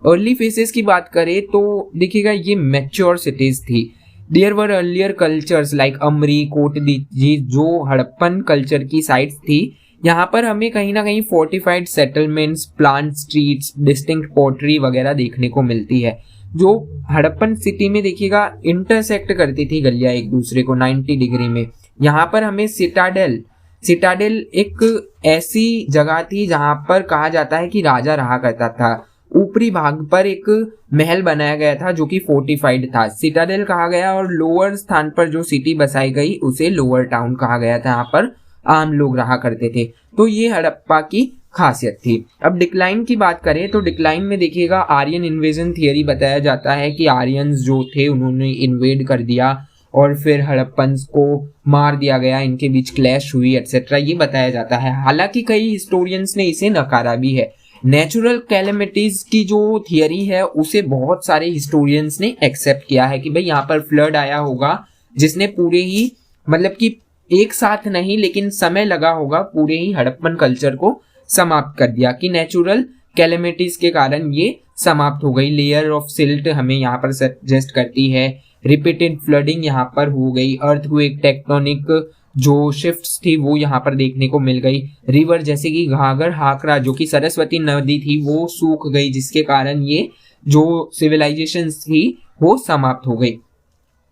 अर्ली फेसेस की बात करें तो देखिएगा ये मैच्योर सिटीज थी। There were earlier cultures like Amri, Kot Diji, जो हड़प्पन कल्चर की साइट्स थी। यहाँ पर हमें कहीं ना कहीं fortified settlements, planned streets, distinct pottery वगैरह देखने को मिलती है, जो हड़प्पन सिटी में देखिएगा इंटरसेक्ट करती थी गलियां एक दूसरे को 90 डिग्री में। यहाँ पर हमें सिटाडेल एक ऐसी जगह थी जहाँ पर कहा जाता है कि राजा रहा करता था। ऊपरी भाग पर एक महल बनाया गया था जो कि फोर्टिफाइड था, सिटाडेल कहा गया, और लोअर स्थान पर जो सिटी बसाई गई उसे लोअर टाउन कहा गया था। यहाँ पर आम लोग रहा करते थे। तो ये हड़प्पा की खासियत थी। अब डिक्लाइन की बात करें तो डिक्लाइन में देखिएगा आर्यन इन्वेजन थियरी बताया जाता है कि आर्यंस जो थे उन्होंने इन्वेड कर दिया और फिर हड़प्पन्स को मार दिया गया, इनके बीच क्लैश हुई एटसेट्रा, ये बताया जाता है। हालांकि कई हिस्टोरियंस ने इसे नकारा भी है। नेचुरल कैलेमिटीज की जो थियरी है उसे बहुत सारे हिस्टोरियंस ने एक्सेप्ट किया है कि भाई यहाँ पर फ्लड आया होगा जिसने पूरे ही मतलब कि एक साथ नहीं लेकिन समय लगा होगा पूरे ही हड़प्पन कल्चर को समाप्त कर दिया, कि नेचुरल कैलेमिटीज के कारण ये समाप्त हो गई। लेयर ऑफ सिल्ट हमें यहाँ पर सजेस्ट करती है, रिपीटेड फ्लडिंग यहाँ पर हो गई, अर्थक्वेक, टेक्टोनिक जो शिफ्ट्स थी वो यहाँ पर देखने को मिल गई। रिवर जैसे कि घाघर हाकरा जो कि सरस्वती नदी थी वो सूख गई, जिसके कारण ये जो सिविलाइजेशन थी वो समाप्त हो गई।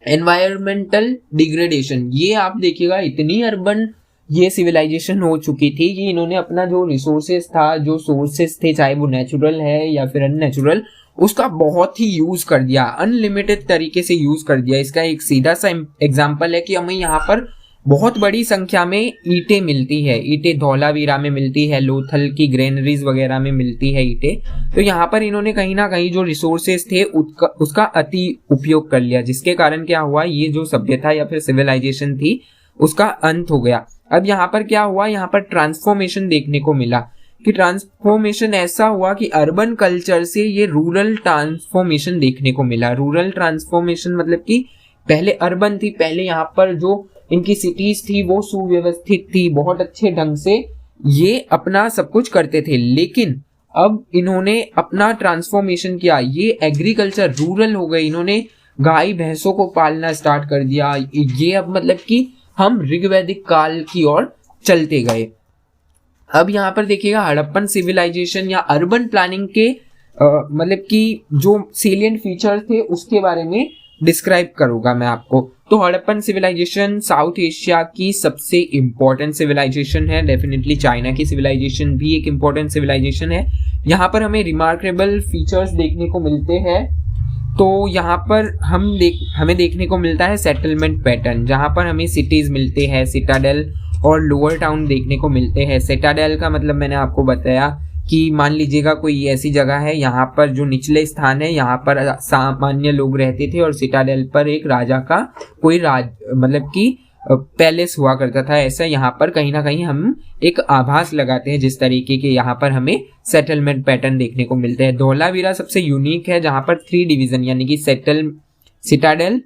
एनवायरमेंटल डिग्रेडेशन, ये आप देखिएगा इतनी अर्बन ये सिविलाइजेशन हो चुकी थी कि इन्होंने अपना जो रिसोर्सेज था, जो सोर्सेज थे, चाहे वो नेचुरल है या फिर अननेचुरल, उसका बहुत ही यूज कर दिया, अनलिमिटेड तरीके से यूज कर दिया। इसका एक सीधा सा एग्जांपल है कि हमें यहाँ पर बहुत बड़ी संख्या में ईंटें मिलती है, ईंटें धौलावीरा में मिलती है, लोथल की ग्रेनरीज वगैरह में मिलती है ईंटें। तो यहाँ पर इन्होंने कहीं ना कहीं जो रिसोर्सेज थे उसका अति उपयोग कर लिया, जिसके कारण क्या हुआ, ये जो सभ्यता या फिर सिविलाइजेशन थी उसका अंत हो गया। अब यहाँ पर क्या हुआ, यहाँ पर ट्रांसफॉर्मेशन देखने को मिला कि ट्रांसफॉर्मेशन ऐसा हुआ कि अर्बन कल्चर से ये रूरल ट्रांसफॉर्मेशन देखने को मिला। रूरल ट्रांसफॉर्मेशन मतलब कि पहले अर्बन थी, पहले यहाँ पर जो इनकी सिटीज थी वो सुव्यवस्थित थी, बहुत अच्छे ढंग से ये अपना सब कुछ करते थे, लेकिन अब इन्होंने अपना ट्रांसफॉर्मेशन किया, ये एग्रीकल्चर रूरल हो गए, इन्होंने गाय भैंसों को पालना स्टार्ट कर दिया। ये अब मतलब कि हम ऋग्वैदिक काल की ओर चलते गए। अब यहाँ पर देखिएगा हड़प्पन सिविलाइजेशन या अर्बन प्लानिंग के मतलब कि जो सेलिएंट फीचर थे उसके बारे में डिस्क्राइब करूंगा मैं आपको। तो हड़प्पन सिविलाइजेशन साउथ एशिया की सबसे इम्पोर्टेंट सिविलाइजेशन है, डेफिनेटली चाइना की सिविलाइजेशन भी एक इम्पोर्टेंट सिविलाइजेशन है। यहाँ पर हमें रिमार्केबल फीचर्स देखने को मिलते हैं। तो यहाँ पर हमें देखने को मिलता है सेटलमेंट पैटर्न, जहाँ पर हमें सिटीज मिलते हैं, सिटाडेल और लोअर टाउन देखने को मिलते हैं। सिटाडेल का मतलब मैंने आपको बताया कि मान लीजिएगा कोई ऐसी जगह है, यहाँ पर जो निचले स्थान है यहाँ पर सामान्य लोग रहते थे और सिटाडेल पर एक राजा का कोई मतलब कि पैलेस हुआ करता था। ऐसा यहाँ पर कहीं ना कहीं हम एक आभास लगाते हैं, जिस तरीके के यहाँ पर हमें सेटलमेंट पैटर्न देखने को मिलते हैं। धौलावीरा सबसे यूनिक है, जहाँ पर 3 डिवीजन यानी कि सिटाडेल,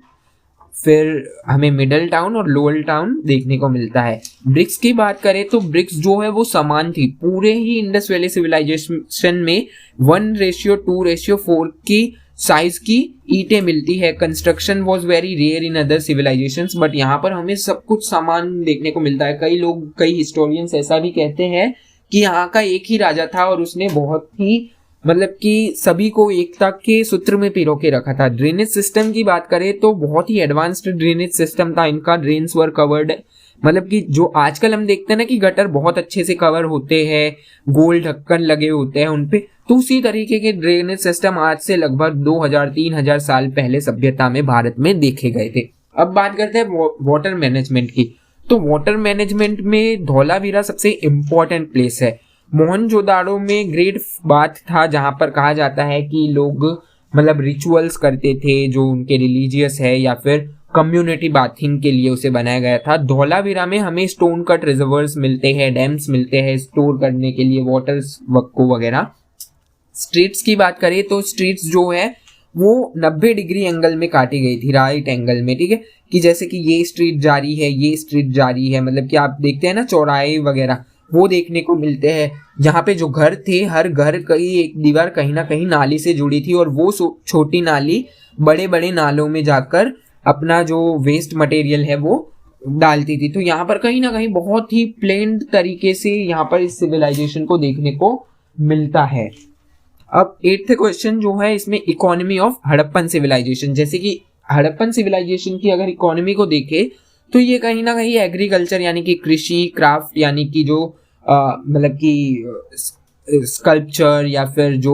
फिर हमें मिडल टाउन और लोअर टाउन देखने को मिलता है। ब्रिक्स की बात करें तो ब्रिक्स जो है वो समान थी पूरे ही इंडस वैली सिविलाइजेशन में, 1:2:4 की साइज की ईंटें मिलती है। Construction was very rare in other civilisations, but यहाँ पर हमें सब कुछ समान देखने को मिलता है। कई हिस्टोरियंस ऐसा भी कहते हैं कि यहाँ का एक ही राजा था और उसने बहुत ही मतलब कि सभी को एकता के सूत्र में पिरो के रखा था। ड्रेनेज सिस्टम की बात करें तो बहुत ही एडवांस्ड ड्रेनेज सिस्टम था इनका। ड्रेन्स वर कवर्ड, मतलब कि जो आजकल हम देखते हैं ना कि गटर बहुत अच्छे से कवर होते हैं, गोल ढक्कन लगे होते हैं उनपे, तो उसी तरीके के ड्रेनेज सिस्टम आज से लगभग 2000-3000 साल पहले सभ्यता में भारत में देखे गए थे। अब बात करते हैं वाटर मैनेजमेंट की। तो वाटर मैनेजमेंट में धौलावीरा सबसे इम्पोर्टेंट प्लेस है। मोहनजोदाड़ो में ग्रेट बाथ था, जहां पर कहा जाता है कि लोग मतलब रिचुअल्स करते थे जो उनके रिलीजियस है या फिर कम्युनिटी बाथिंग के लिए उसे बनाया गया था। धौलावीरा में हमें स्टोन कट रिजर्वर्स मिलते हैं, डैम्स मिलते हैं स्टोर करने के लिए वाटर को वगैरह। स्ट्रीट्स की बात करें तो स्ट्रीट्स जो है वो 90 डिग्री एंगल में काटी गई थी, राइट एंगल में, ठीक है, कि जैसे कि ये स्ट्रीट जारी है, ये स्ट्रीट जारी है, मतलब कि आप देखते हैं ना चौराहे वगैरह वो देखने को मिलते हैं। यहाँ पे जो घर थे, हर घर की एक दीवार कहीं ना कहीं नाली से जुड़ी थी और वो छोटी नाली बड़े बड़े नालों में जाकर अपना जो वेस्ट मटेरियल है वो डालती थी। तो यहाँ पर कहीं ना कहीं बहुत ही प्लेन्ड तरीके से यहाँ पर इस सिविलाइजेशन को देखने को मिलता है। अब 8th क्वेश्चन जो है इसमें इकोनॉमी ऑफ हड़प्पन सिविलाइजेशन, जैसे कि हड़प्पन सिविलाइजेशन की अगर इकोनॉमी को देखे तो ये कहीं ना कहीं एग्रीकल्चर यानी कि कृषि, क्राफ्ट यानी कि जो मतलब कि स्कल्पचर या फिर जो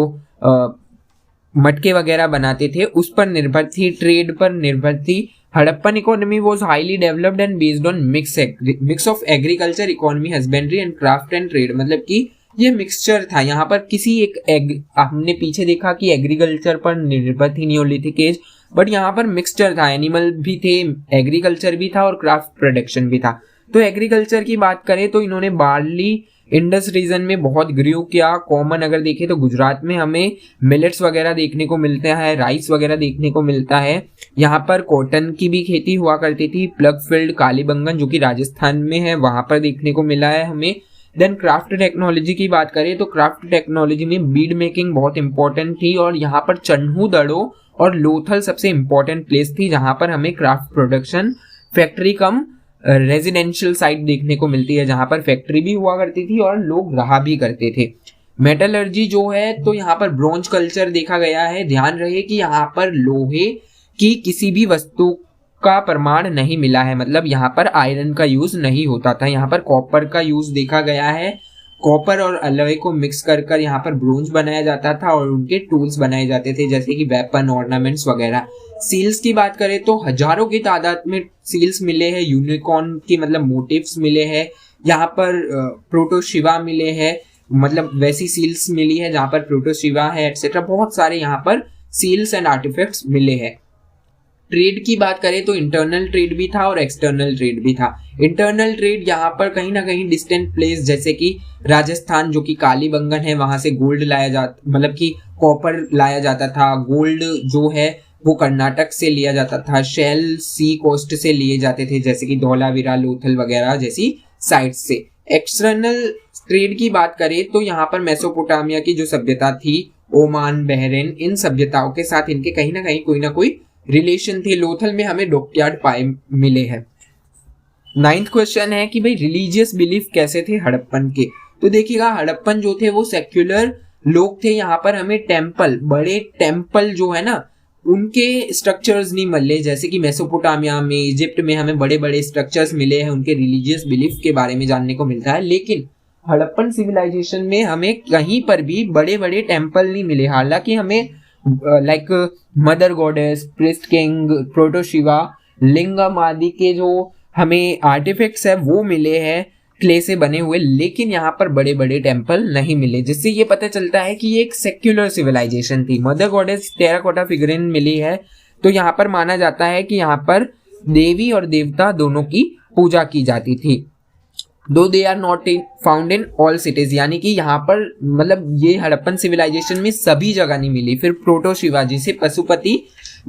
मटके वगैरह बनाते थे उस पर निर्भर थी, ट्रेड पर निर्भर थी। Harappan economy was highly developed and based on mix of agriculture, economy, husbandry and craft and trade, मतलब कि ये मिक्सचर था। यहाँ पर किसी एक हमने पीछे देखा कि एग्रीकल्चर पर निर्भर थी नियोलिथिक एज, बट यहाँ पर मिक्सचर था, एनिमल भी थे, एग्रीकल्चर भी था और क्राफ्ट प्रोडक्शन भी था। तो एग्रीकल्चर की बात करें तो इन्होंने बार्ली इंडस रीजन में बहुत ग्रो किया। कॉमन अगर देखें तो गुजरात में हमें मिलेट्स वगैरह देखने को मिलते हैं, राइस वगैरह देखने को मिलता है। यहाँ पर कॉटन की भी खेती हुआ करती थी। प्लग फील्ड कालीबंगन जो कि राजस्थान में है वहां पर देखने को मिला है हमें। देन क्राफ्ट टेक्नोलॉजी की बात करें तो क्राफ्ट टेक्नोलॉजी में बीड मेकिंग बहुत इंपॉर्टेंट थी और यहाँ पर चन्हू दड़ो और लोथल सबसे इंपॉर्टेंट प्लेस थी जहां पर हमें क्राफ्ट प्रोडक्शन फैक्ट्री कम रेजिडेंशियल साइट देखने को मिलती है, जहां पर फैक्ट्री भी हुआ करती थी और लोग रहा भी करते थे। मेटलर्जी जो है तो यहाँ पर ब्रोंज कल्चर देखा गया है। ध्यान रहे कि यहाँ पर लोहे की किसी भी वस्तु का प्रमाण नहीं मिला है, मतलब यहाँ पर आयरन का यूज नहीं होता था। यहाँ पर कॉपर का यूज देखा गया है। कॉपर और अलॉय को मिक्स कर कर यहाँ पर ब्रोंज बनाया जाता था और उनके टूल्स बनाए जाते थे जैसे कि वेपन, ऑर्नामेंट्स वगैरह। सील्स की बात करें तो हजारों की तादाद में सील्स मिले हैं, यूनिकॉर्न की मतलब मोटिव्स मिले हैं। यहाँ पर प्रोटोशिवा मिले हैं, मतलब वैसी सील्स मिली है जहाँ पर प्रोटोशिवा है एक्सेट्रा। बहुत सारे यहाँ पर सील्स एंड आर्टिफैक्ट्स मिले हैं। ट्रेड की बात करें तो इंटरनल ट्रेड भी था और एक्सटर्नल ट्रेड भी था। इंटरनल ट्रेड यहाँ पर कहीं ना कहीं डिस्टेंट प्लेस जैसे कि राजस्थान जो कि कालीबंगन है वहां से गोल्ड लाया जाता, मतलब कि कॉपर लाया जाता था। गोल्ड जो है वो कर्नाटक से लिया जाता था। शेल सी कोस्ट से लिए जाते थे जैसे कि धौलावीरा, लोथल वगैरह जैसी साइट से। एक्सटर्नल ट्रेड की बात करें तो यहाँ पर मेसोपोटामिया की जो सभ्यता थी, ओमान, बहरीन, इन सभ्यताओं के साथ इनके कहीं ना कहीं कोई ना कोई रिलेशन थे। लोथल में हमें डॉकयार्ड पाए मिले हैं। 9th क्वेश्चन है कि भाई रिलीजियस बिलीफ कैसे थे हड़प्पन के। तो देखिएगा हड़प्पन जो थे वो सेक्युलर लोग थे। यहाँ पर हमें टेम्पल, बड़े टेम्पल जो है ना उनके स्ट्रक्चर्स नहीं मिले जैसे कि मेसोपोटामिया में, इजिप्ट में हमें बड़े बड़े स्ट्रक्चर्स मिले हैं, उनके रिलीजियस बिलीफ के बारे में जानने को मिलता है। लेकिन हड़प्पन सिविलाइजेशन में हमें कहीं पर भी बड़े बड़े टेम्पल नहीं मिले। हालांकि हमें like mother goddess, priest king, प्रोटोशिवा, लिंगम आदि के जो हमें आर्टिफैक्ट्स है वो मिले हैं क्ले से बने हुए, लेकिन यहाँ पर बड़े बड़े टेम्पल नहीं मिले, जिससे ये पता चलता है कि ये एक सेक्युलर सिविलाइजेशन थी। मदर गॉडेस टेराकोटा फिगरिन मिली है तो यहाँ पर माना जाता है कि यहाँ पर देवी और देवता दोनों की पूजा की जाती थी। Though they are not found in all cities, यानी कि यहाँ पर मतलब ये हड़प्पन सिविलाइजेशन में सभी जगह नहीं मिली। फिर प्रोटोशिवा जिसे पशुपति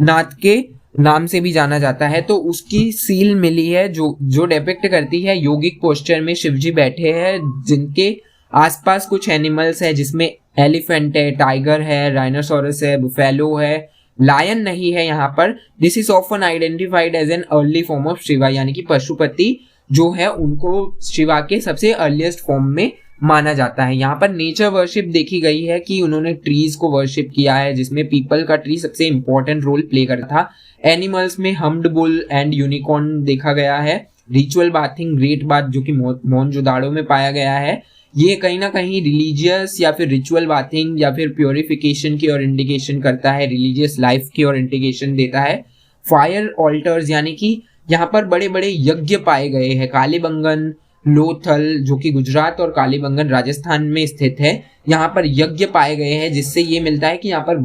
नाथ के नाम से भी जाना जाता है तो उसकी सील मिली है जो डिपिक्ट करती है योगिक पोस्चर में शिवजी बैठे हैं, जिनके आसपास कुछ एनिमल्स है जिसमें एलिफेंट है, टाइगर है, राइनोसोरस है, बुफेलो है, लायन नहीं है यहाँ पर। This is often identified as an early form of Shiva, यानी कि पशुपति जो है उनको शिवा के सबसे अर्लीस्ट फॉर्म में माना जाता है। यहाँ पर नेचर वर्शिप देखी गई है कि उन्होंने ट्रीज को वर्शिप किया है जिसमें पीपल का ट्री सबसे इंपॉर्टेंट रोल प्ले करता था। एनिमल्स में हम्ड बुल एंड यूनिकॉर्न देखा गया है। रिचुअल बाथिंग, ग्रेट बाथ जो कि मोहनजोदाड़ो में पाया गया है, ये कहीं ना कहीं रिलीजियस या फिर रिचुअल बाथिंग या फिर प्योरिफिकेशन की ओर इंडिकेशन करता है, रिलीजियस लाइफ की ओर इंडिकेशन देता है। फायर ऑल्टर्स, यानी कि यहाँ पर बड़े बड़े यज्ञ पाए गए हैं। कालीबंगन, लोथल जो कि गुजरात और कालीबंगन राजस्थान में स्थित है, यहाँ पर यज्ञ पाए गए हैं, जिससे ये मिलता है कि यहाँ पर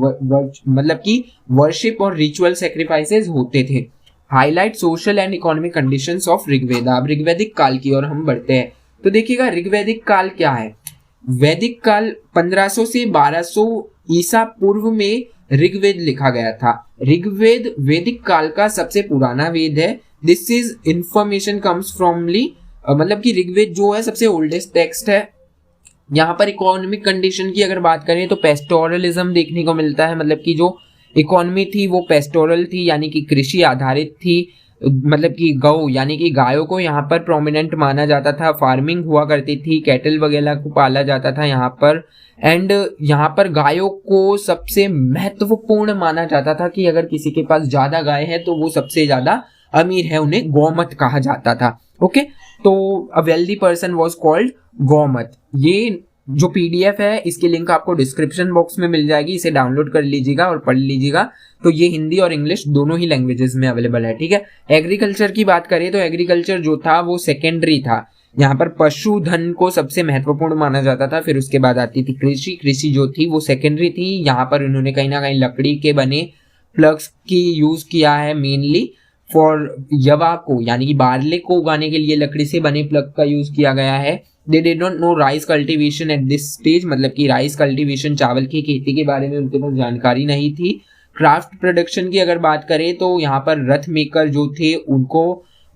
मतलब कि वर्शिप और रिचुअल सेक्रीफाइसेस होते थे। Highlight social and economic conditions of Rigveda. अब ऋग्वैदिक काल की ओर हम बढ़ते हैं तो देखिएगा ऋग्वैदिक काल क्या है। वैदिक काल 1500 से 1200 ईसा पूर्व में ऋग्वेद लिखा गया था। ऋग्वेद वैदिक काल का सबसे पुराना वेद है। दिस इज इंफॉर्मेशन कम्स फ्रॉमली, मतलब कि ऋग्वेद जो है सबसे ओल्डेस्ट टेक्स्ट है। यहाँ पर इकोनॉमिक कंडीशन की अगर बात करें तो पेस्टोरलिज्म देखने को मिलता है, मतलब कि जो इकोनॉमी थी वो पेस्टोरल थी, यानी कि कृषि आधारित थी। मतलब कि गौ यानी कि गायों को यहाँ पर प्रोमिनेंट माना जाता था। फार्मिंग हुआ करती थी, कैटल वगैरह को पाला जाता था यहाँ पर। एंड यहाँ पर गायों को सबसे महत्वपूर्ण माना जाता था कि अगर किसी के पास ज्यादा गाय है तो वो सबसे ज्यादा अमीर है, उन्हें गौमत कहा जाता था। ओके, तो a wealthy person was called gomat. ये जो पीडीएफ है इसकी लिंक आपको डिस्क्रिप्शन बॉक्स में मिल जाएगी, इसे डाउनलोड कर लीजिएगा और पढ़ लीजिएगा। तो ये हिंदी और इंग्लिश दोनों ही लैंग्वेजेस में अवेलेबल है, ठीक है। एग्रीकल्चर की बात करें तो एग्रीकल्चर जो था वो सेकेंडरी था। यहाँ पर पशुधन को सबसे महत्वपूर्ण माना जाता था। फिर उसके बाद आती थी कृषि। कृषि जो थी वो सेकेंडरी थी। यहाँ पर उन्होंने कहीं ना कहीं लकड़ी के बने प्लग्स की यूज किया है मेनली फॉर यवा को यानी कि बार्ले को उगाने के लिए लकड़ी से बने प्लग का यूज किया गया है। They did not know rice cultivation at this stage, मतलब कि राइस कल्टीवेशन चावल की खेती के बारे में उनके पास जानकारी नहीं थी। क्राफ्ट प्रोडक्शन की अगर बात करें तो यहाँ पर रथ मेकर जो थे उनको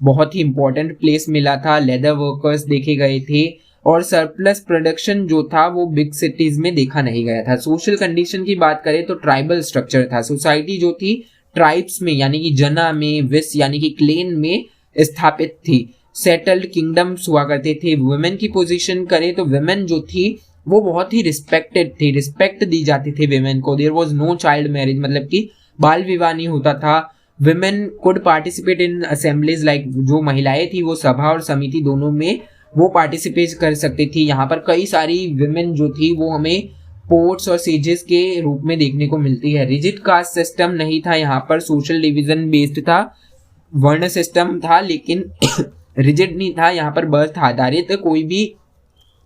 बहुत ही इंपॉर्टेंट प्लेस मिला था, लेदर वर्कर्स देखे गए थे और सरप्लस प्रोडक्शन जो था वो बिग सिटीज में देखा नहीं गया था। सोशल कंडीशन की बात करें तो ट्राइबल स्ट्रक्चर था, सोसाइटी जो थी ट्राइब्स में यानी कि जना में, विस यानी कि क्लेन में स्थापित थी। सेटल्ड किंगडम्स हुआ करते थे। वुमेन की पोजीशन करें तो वुमेन जो थी वो बहुत ही रिस्पेक्टेड थी, रिस्पेक्ट दी जाती थी वुमेन को। There was no child marriage, मतलब कि बाल विवाह नहीं होता था। Women could participate in assemblies, like जो महिलाएं थी वो सभा और समिति दोनों में वो पार्टिसिपेट कर सकती थी। यहाँ पर कई सारी वुमेन जो थी वो हमें पोर्ट्स और सेजेस के रूप में देखने को मिलती है। रिजिड कास्ट सिस्टम नहीं था, यहाँ पर सोशल डिवीजन बेस्ड था, वर्ण सिस्टम था, लेकिन रिजिड नहीं था। यहाँ पर बर्थ आधारित, कोई भी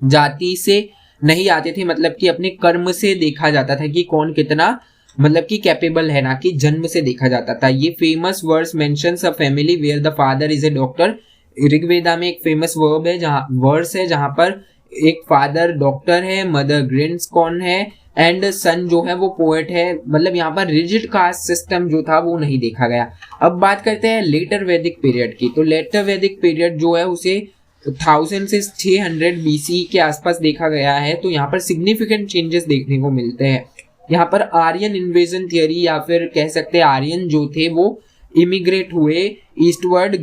जाति से नहीं आते थे, मतलब कि अपने कर्म से देखा जाता था कि कौन कितना मतलब कि कैपेबल है, ना कि जन्म से देखा जाता था। ये famous words mentions a family where the father is a doctor. Rigveda में एक फेमस वर्ब है जहाँ वर्ड्स है जहाँ पर एक फादर डॉक्टर है, मदर ग्रैंड्स कौन है एंड सन जो है वो पोएट है। मतलब यहाँ पर रिजिड कास्ट सिस्टम जो था वो नहीं देखा गया। अब बात करते हैं लेटर वैदिक पीरियड की। तो लेटर वैदिक पीरियड जो है उसे 1000 से 600 BC के आसपास देखा गया है। तो यहाँ पर सिग्निफिकेंट चेंजेस देखने को मिलते हैं। यहाँ पर आर्यन इन्वेजन थियरी या फिर कह सकते हैं आर्यन जो थे वो इमिग्रेट हुए ईस्टवर्ड,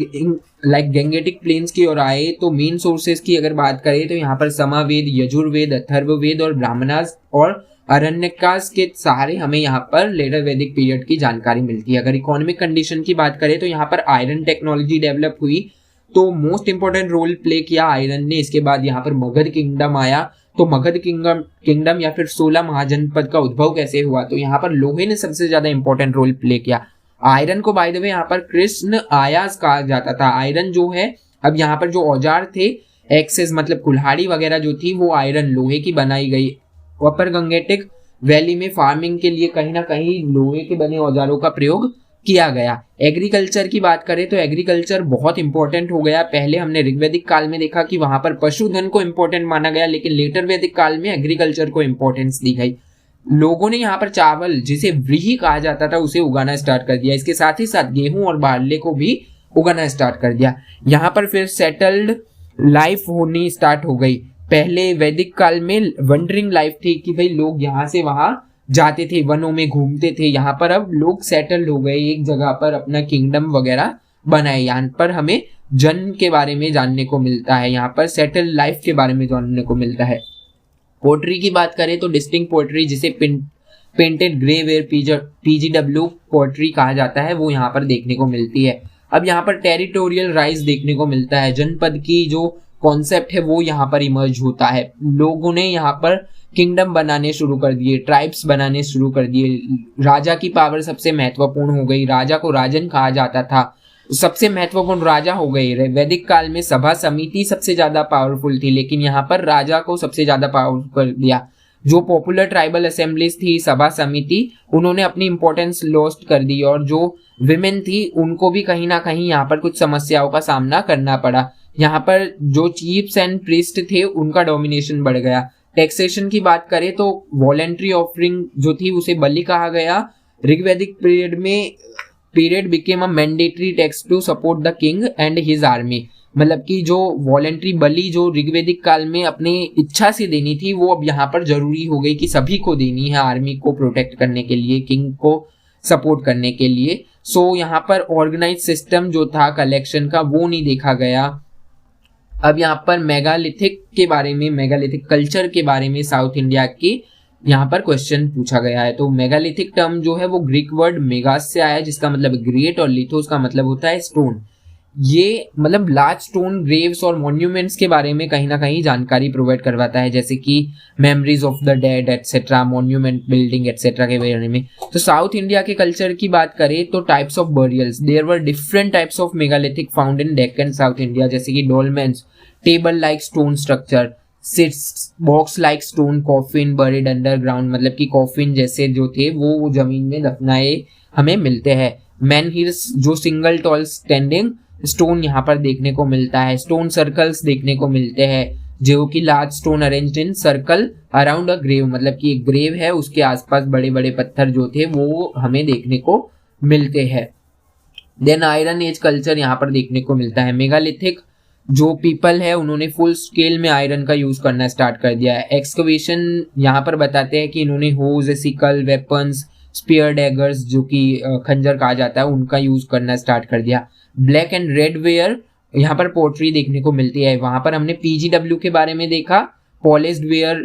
लाइक गंगेटिक प्लेन्स की ओर आए। तो मेन सोर्सेज की अगर बात करें तो यहाँ पर समावेद, यजुर्वेद, अथर्ववेद और ब्राह्मणास और अरण्यकास के सहारे हमें यहाँ पर लेटर वैदिक पीरियड की जानकारी मिलती है। अगर इकोनॉमिक कंडीशन की बात करें तो यहाँ पर आयरन टेक्नोलॉजी डेवलप हुई, तो मोस्ट इंपॉर्टेंट रोल प्ले किया आयरन ने। इसके बाद यहाँ पर मगध किंगडम आया। तो मगध किंगडम या फिर 16 महाजनपद का उद्भव कैसे हुआ, तो यहाँ पर लोहे ने सबसे ज्यादा इंपॉर्टेंट रोल प्ले किया। आयरन को बाय द वे यहाँ पर कृष्ण आयास कहा जाता था। आयरन जो है, अब यहाँ पर जो औजार थे एक्सेस मतलब कुल्हाड़ी वगैरह जो थी वो आयरन लोहे की बनाई गई। अपर गंगेटिक वैली में फार्मिंग के लिए कहीं ना कहीं लोहे के बने औजारों का प्रयोग किया गया। एग्रीकल्चर की बात करें तो एग्रीकल्चर बहुत इंपॉर्टेंट हो गया। पहले हमने ऋग्वैदिक काल में देखा कि वहां पर पशुधन को इंपॉर्टेंट माना गया, लेकिन लेटर वैदिक काल में एग्रीकल्चर को इंपॉर्टेंस दी गई। लोगों ने यहाँ पर चावल जिसे व्रीहि कहा जाता था उसे उगाना स्टार्ट कर दिया। इसके साथ ही साथ गेहूं और बार्ले को भी उगाना स्टार्ट कर दिया। यहाँ पर फिर सेटल्ड लाइफ होनी स्टार्ट हो गई। पहले वैदिक काल में वंडरिंग लाइफ थी कि भाई लोग यहाँ से वहां जाते थे, वनों में घूमते थे। यहाँ पर अब लोग सेटल्ड हो गए, एक जगह पर अपना किंगडम वगैरह बनाए। यहाँ पर हमें जन्म के बारे में जानने को मिलता है, यहाँ पर सेटल्ड लाइफ के बारे में जानने को मिलता है। पोएट्री की बात करें तो डिस्टिंक्ट पोएट्री जिसे painted grey ware PGW poetry कहा जाता है वो यहाँ पर देखने को मिलती है। अब यहाँ पर टेरिटोरियल राइज देखने को मिलता है। जनपद की जो कॉन्सेप्ट है वो यहाँ पर इमर्ज होता है। लोगों ने यहाँ पर किंगडम बनाने शुरू कर दिए, ट्राइब्स बनाने शुरू कर दिए। राजा की पावर सबसे महत्वपूर्ण हो गई। राजा को राजन कहा जाता था, सबसे महत्वपूर्ण राजा हो गए। वैदिक काल में सभा समिति सबसे ज्यादा पावरफुल थी, लेकिन यहाँ पर राजा को सबसे ज्यादा पावरफुल कर दिया। जो पॉपुलर ट्राइबल असेंबलीज थी, सभा समिति, उन्होंने अपनी इंपॉर्टेंस लॉस्ट कर दी और जो विमेन थी उनको भी कहीं ना कहीं यहाँ पर कुछ समस्याओं का सामना करना पड़ा। यहाँ पर जो चीफ्स एंड प्रीस्ट थे उनका डोमिनेशन बढ़ गया। टैक्सेशन की बात करें तो वॉलेंट्री ऑफरिंग जो थी उसे बलि कहा गया। Rigvedic period became a mandatory tax to support the king and his army. मतलब कि जो वॉलेंट्री बलि जो ऋग्वैदिक काल में अपने इच्छा से देनी थी वो अब यहाँ पर जरूरी हो गई कि सभी को देनी है, आर्मी को प्रोटेक्ट करने के लिए, किंग को सपोर्ट करने के लिए। सो यहाँ पर ऑर्गेनाइज सिस्टम जो था कलेक्शन का वो नहीं देखा गया। अब यहाँ पर मेगालिथिक के बारे में, मेगालिथिक कल्चर के बारे में साउथ इंडिया की यहाँ पर क्वेश्चन पूछा गया है। तो मेगालिथिक टर्म जो है वो ग्रीक वर्ड मेगास से आया है जिसका मतलब ग्रेट और लिथोस का मतलब होता है स्टोन। ये मतलब लार्ज स्टोन ग्रेव्स और मॉन्यूमेंट्स के बारे में कहीं ना कहीं जानकारी प्रोवाइड करवाता है, जैसे कि memories of the dead etcetera, monument building etcetera के बारे में। तो साउथ इंडिया के कल्चर की बात करें तो types of burials, there were different types of megalithic found in Deccan South India, जैसे कि dolmens, table like stone structure, box like stone coffin buried underground, मतलब कि कॉफिन जैसे जो थे वो जमीन में दफनाए हमें मिलते हैं। मैन हिल्स जो सिंगल टॉल स्टैंडिंग स्टोन यहाँ पर देखने को मिलता है। स्टोन सर्कल्स देखने को मिलते हैं जो कि large stone arranged in circle around a grave, मतलब कि एक ग्रेव है उसके आसपास बड़े बड़े पत्थर जो थे वो हमें देखने को मिलते हैं। देन आयरन एज कल्चर यहाँ पर देखने को मिलता है। मेगालिथिक जो पीपल है उन्होंने फुल स्केल में आयरन का यूज करना स्टार्ट कर दिया है। एक्सकवेशन यहाँ पर बताते हैं कि इन्होंने होज, सिकल, वेपन्स, स्पीयर, डैगर्स जो कि खंजर कहा जाता है उनका यूज करना स्टार्ट कर दिया। ब्लैक एंड रेड वेयर यहाँ पर पोट्री देखने को मिलती है। वहां पर हमने पीजीडब्ल्यू के बारे में देखा, पॉलिश्ड वेयर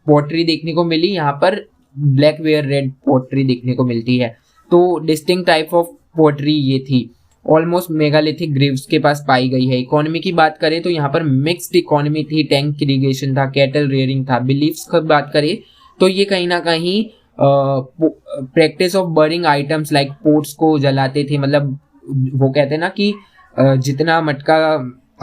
पोट्री देखने को मिली, यहाँ पर ब्लैक वेयर रेड पोट्री देखने को मिलती है। तो डिस्टिंक्ट टाइप ऑफ पोट्री ये थी, ऑलमोस्ट मेगालिथिक ग्रेव्स के पास पाई गई है। इकोनॉमी की बात करें तो यहाँ पर मिक्स्ड इकोनॉमी थी, टैंक इरिगेशन था, कैटल रेयरिंग था। बिलीफ्स की बात करें तो ये कहीं ना कहीं practice of burning items like pots को जलाते थे, मतलब वो कहते हैं ना कि जितना मटका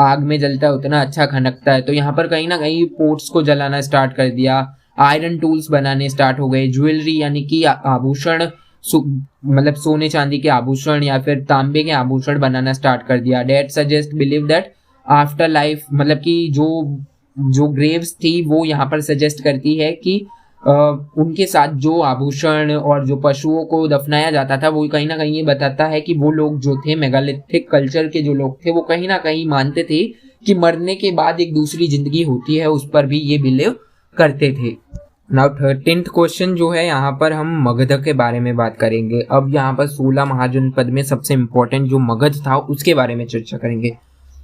आग में जलता है उतना अच्छा खनकता है, तो यहाँ पर कहीं ना कहीं पोट्स को जलाना स्टार्ट कर दिया। आयरन टूल्स बनाने स्टार्ट हो गए। ज्वेलरी यानी कि आभूषण, मतलब सोने चांदी के आभूषण या फिर तांबे के आभूषण बनाना स्टार्ट कर दिया। That suggest believe that afterlife, मतलब कि जो ग्रेव्स थी वो यहाँ पर सजेस्ट करती है कि उनके साथ जो आभूषण और जो पशुओं को दफनाया जाता था वो कहीं ना कहीं ये बताता है कि वो लोग जो थे मेगालिथिक कल्चर के जो लोग थे वो कहीं ना कहीं मानते थे कि मरने के बाद एक दूसरी जिंदगी होती है, उस पर भी ये बिलीव करते थे। नाउ 13th क्वेश्चन जो है यहाँ पर हम मगध के बारे में बात करेंगे। अब यहाँ पर 16 महाजनपद में सबसे इंपॉर्टेंट जो मगध था उसके बारे में चर्चा करेंगे।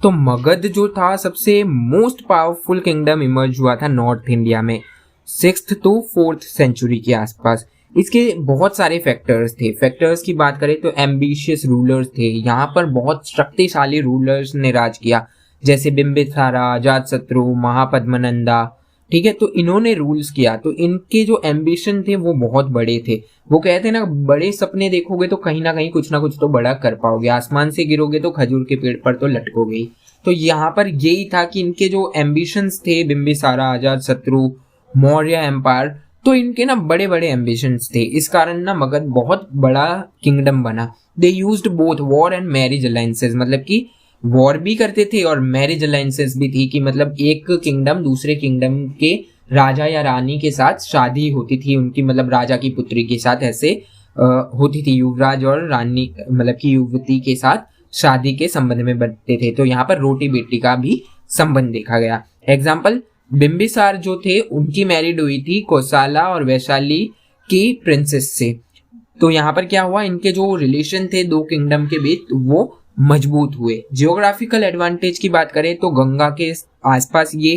तो मगध जो था सबसे मोस्ट पावरफुल किंगडम इमर्ज हुआ था नॉर्थ इंडिया में 6th to 4th सेंचुरी के आसपास। इसके बहुत सारे फैक्टर्स थे। फैक्टर्स की बात करें तो एम्बिशियस रूलर्स थे, यहाँ पर बहुत शक्तिशाली रूलर्स ने राज किया, जैसे बिंबिसारा, अजातशत्रु, महापद्मनंदा, ठीक है। तो इन्होंने रूल्स किया, तो इनके जो एम्बिशन थे वो बहुत बड़े थे। वो कहते हैं ना, बड़े सपने देखोगे तो कहीं ना कहीं कुछ ना कुछ तो बड़ा कर पाओगे, आसमान से गिरोगे तो खजूर के पेड़ पर तो लटकोगे ही। तो यहाँ पर यही था कि इनके जो एम्बिशंस थे, बिंबिसारा, अजातशत्रु, मौर्य एम्पायर, तो इनके ना बड़े बड़े एम्बिशंस थे। इस कारण ना मगध बहुत बड़ा किंगडम बना। They used both war and marriage alliances, मतलब कि वॉर भी करते थे और मैरिज अलायंसेस भी थी कि मतलब एक किंगडम दूसरे किंगडम के राजा या रानी के साथ शादी होती थी उनकी, मतलब राजा की पुत्री के साथ ऐसे होती थी। युवराज और रानी मतलब कि युवती के साथ शादी के संबंध में बनते थे। तो यहाँ पर रोटी बेटी का भी संबंध देखा गया। एग्जाम्पल, बिंबिसार जो थे उनकी मैरिड हुई थी कौशला और वैशाली की प्रिंसेस से। तो यहाँ पर क्या हुआ, इनके जो रिलेशन थे दो किंगडम के बीच वो मजबूत हुए। जियोग्राफिकल एडवांटेज की बात करें तो गंगा के आसपास ये